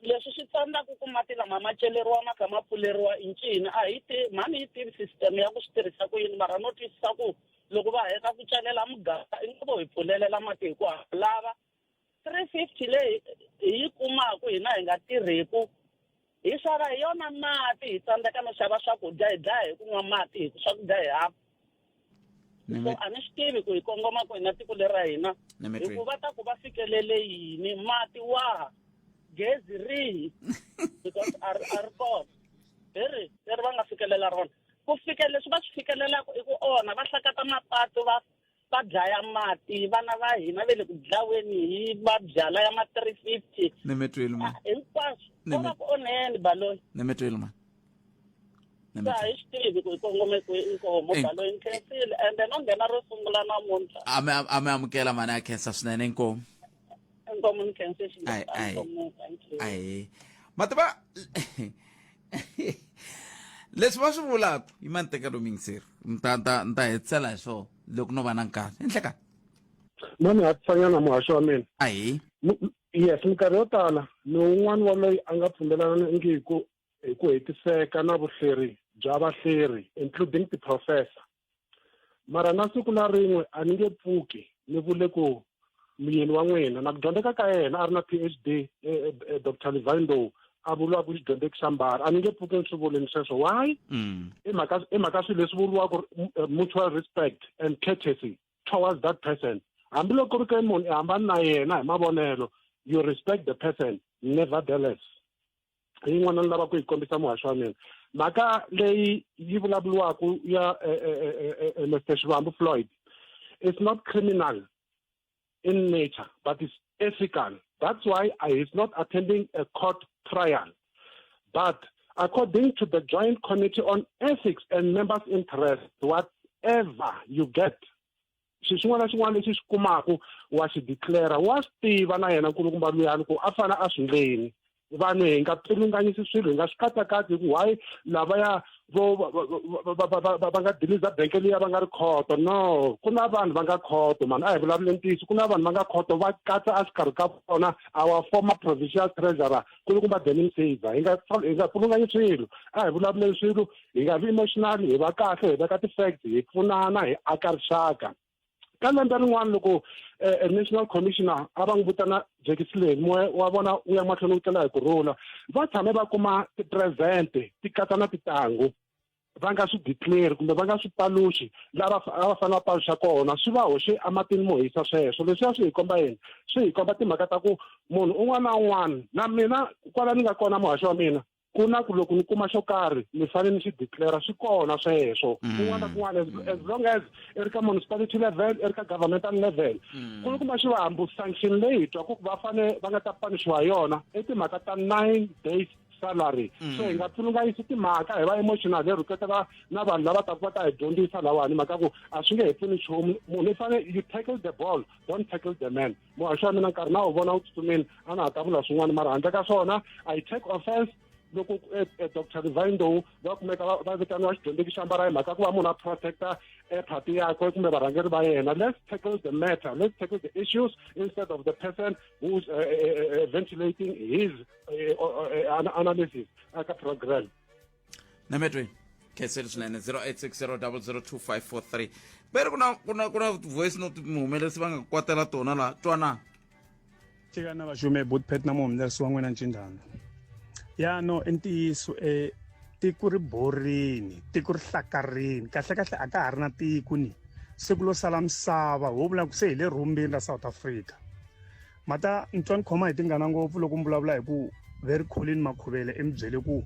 leswi swi tsandzaka ku mati lama ma celeriwa ma kha ma pfuleriwa i ncini a hi mhani yi tivi system ya ku swi tirhisa ku yini mara no twisisa ku loko va heta ku celela muganga i ngo vo hi pfulelela mati hi ku lava 350 leyi hi yi kumaku hina hi nga tirhiku hi xava hi yona mati hi tsandzeka no xava swakudya hi dlaya hi ku nwa mati hi ku swakudya hi hava so a ni swi tivi ku hi kongoma ku hina tiko lera hina hi ku va ta ku va fikelele yini mati gezi rihi because a ri kona leri va nga fikelela rona ku leswi va swi fikelelaka i ku ona mati vana va hina ve le ku dlaweni hi mabyala ya ma 350 ni mi twile ma hinkwaswo ko va ku onheni baloyi ni mi twile ma sa hi swi tivi ku kongome ku inkomo baloyi khensile ende no nghena ro sungula namuntlha a mi amukela mani ya khensa swinene inkomo inkomo ni khense ai mativa leswi va swi vulaka hi mantekelo mingiseri nta hetsela hi swona loko no va na nkarhi enhleka mani ha tsanyana muhasho wa mina ahi yes minkarhi yo tala ni un'wana wa loyi a nga pfumelelana ngi hi ku hetiseka na vuhleri bya vahleri including ti-professor mara na siku na rin'we a ni nge pfuki ni vule ku muyeni wa n'wina na ku dyondzeka ka yena a ri na PhD Dr. Livando a vuriwa ku xidyondzeki xa mbala a ni nge pfuki ni swi vuleni sweswo why i mhaka swilo leswi vuriwaka mutual respect and courtesy towards that person hambiloko ri ke munhu i hambani na yena hi mavonelo you respect the person nevertheless hi yin'wana ni lava ku yi kombisa muhasho wa mina mhaka leyi yi vulavuriwaka ya Mr. Shivambu Floyd it's not criminal in nature but it's ethical. That's why he's not attending a court trial. But according to the Joint Committee on Ethics and Members' Interests, whatever you get, xin'wana lexi xi kumaka wa xi declare wa swi tiva na yena nkulukumba luyani ku a fana a swi endleni vanhu hi nga pfilunganyisi swilo hi nga swi katsakatsi ku why lavaya va nga diliza benke liya va nga ri khoto no ku na vanhu va nga khoto mani a hi vulavuleni ntiyiso ku na vanhu va nga khoto va katsa a xikarhi ka vona our former provincial treasurer kulukumba Denim Saver hi nga pfulunganyi swilo a hi vulavuleni swilo hi nga vi emotional hi va kahle hi veka ti-facts hi pfunana hi aka rixaka ka lembe rin'wana loko national commissioner a va n'wi vitana Jackie Slane wa vona u ya mahlweni u tlela hi kurhula va tshame va kuma ti-presente ti katsa na tintangu va nga swi declare kumbe va nga swi paluxi lava va fanele va paluxa kona swi va hoxe ematini mo hisa sweswo leswiya swi hi komba yini swi hi komba timhaka ta ku munhu un'wana na un'wana na mina kwala ni nga kona muhaxo wa mina ku na ku loko ni kuma xo karhi ni fanele ni xi declare swi kona sweswo kun'wana na kun'wana as long as i ri ka municipality level i ri ka governmental level ku kuma Shivambu sanction leyi hi twa ku va fane va nga ta panishiwa yona i timhaka ta 9 days salary so hi nga pfulunganyisi timhaka hi va emotional hi rhuketela na vanhu lava ta va ta hi dyondzisa lawani mhaka ku a swi nge hi pfuni nchumu munhu i fane you tackle the ball don't tackle the man muhaxo wa mina nkarhi na wu vona wu tsutsumeni a na ha ta vula swin'wana mara handle ka swona I take offense loko Dr. Livando va kumeka va vitaniwa xidyondzeki xa mbala hi mhaka ku va munhu a protecta party yakwe kumbe varhangeri va yena let's tackle the matter let's tackle the issues instead of the person who's ventilating his analysis aka program nametwe kheseli swinene 0860002543 pere kuna voice note muhumelerisi va nga kwatela tona la twana chikana vaxume butpet na muhumelerisi wa n'wina ncindano ya no i ntiyiso tiko ri borini tiko ri hlakarini kahlekahle a ka ha ri na tiko ni siku lo sala misava ho vula ku se hi le rhumbini ra South Africa mata ntwa ni khoma hi tingana ngopfu loko mi vulavula hi ku very Colin Makhuvele emibyele ku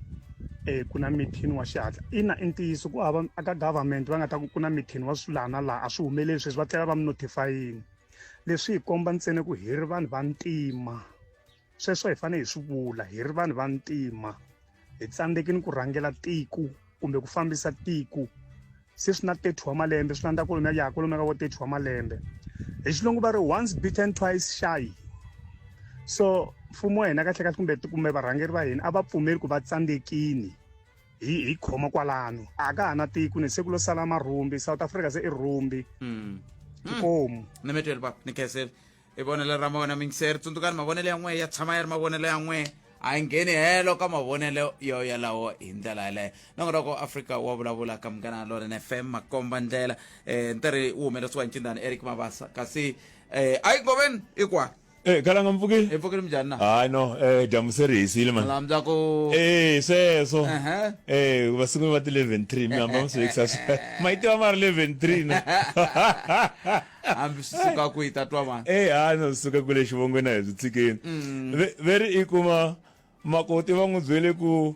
ku na meeting wa xihatla ina i ntiyiso ku hava aka government va nga ta ku na meeting wa swilana laha a swi humeleli sweswi va tlela va mi notifyini leswi hi komba ntsena ku hi ri vanhu va ntima sweswo hi fanele hi swi vula hi ri vanhu va ntima hi tsandzekini ku rhangela tiko kumbe ku fambisa tiko se swi na 30 wa malembe swi landza kolomi ya kolomi ka vo 30 wa malembe hi xilungu va ri once bitten twice shy so mfumo wa hina kahle kumbe varhangeri va hina a va pfumeli ku va tsandzekini hi khoma kwalano a ka ha na tiko ni siku lo sala marhumbi South Africa se i rhumbi Nkomo ni metwele papa ni kheseli i vonelo ra mavona mingiseri tsundzukani mavonelo ya n'we ya tshama ya ri mavonelo ya n'we a yi ngheni helo ka mavonelo yo yalawo hi ndlela yaleyo nongoloko Afrika wa vulavula ka Munghana Lonene FM makomba ndlela ntirhi wu humelerisiwa hi ncindani Eric Mabasa kasi Ike Ngobeni i kwa kalanga mpfukile mpfukile mjani na hayi no jamu se ri hisile man lamza ku sweswo vasunguli va ti 11-3 mi hamba mswekisa maitiwa mari 11-3 na hambi suka ku itatwa man no suka kule xivongweni na hi tsikeni veri i kuma makoti va n'wi byele ku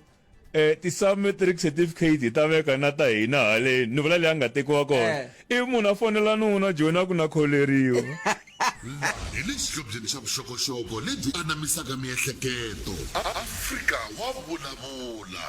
ti-submatric certificate ta veka na ta hina haleni ni vula leyi a nga tekiwa kona i munhu a fonela nuna joni a ku na kholeriwa hi le xihlobyeni xa vuxokoxoko lebyi anamisaka miehleketo Afrika wa vulavula.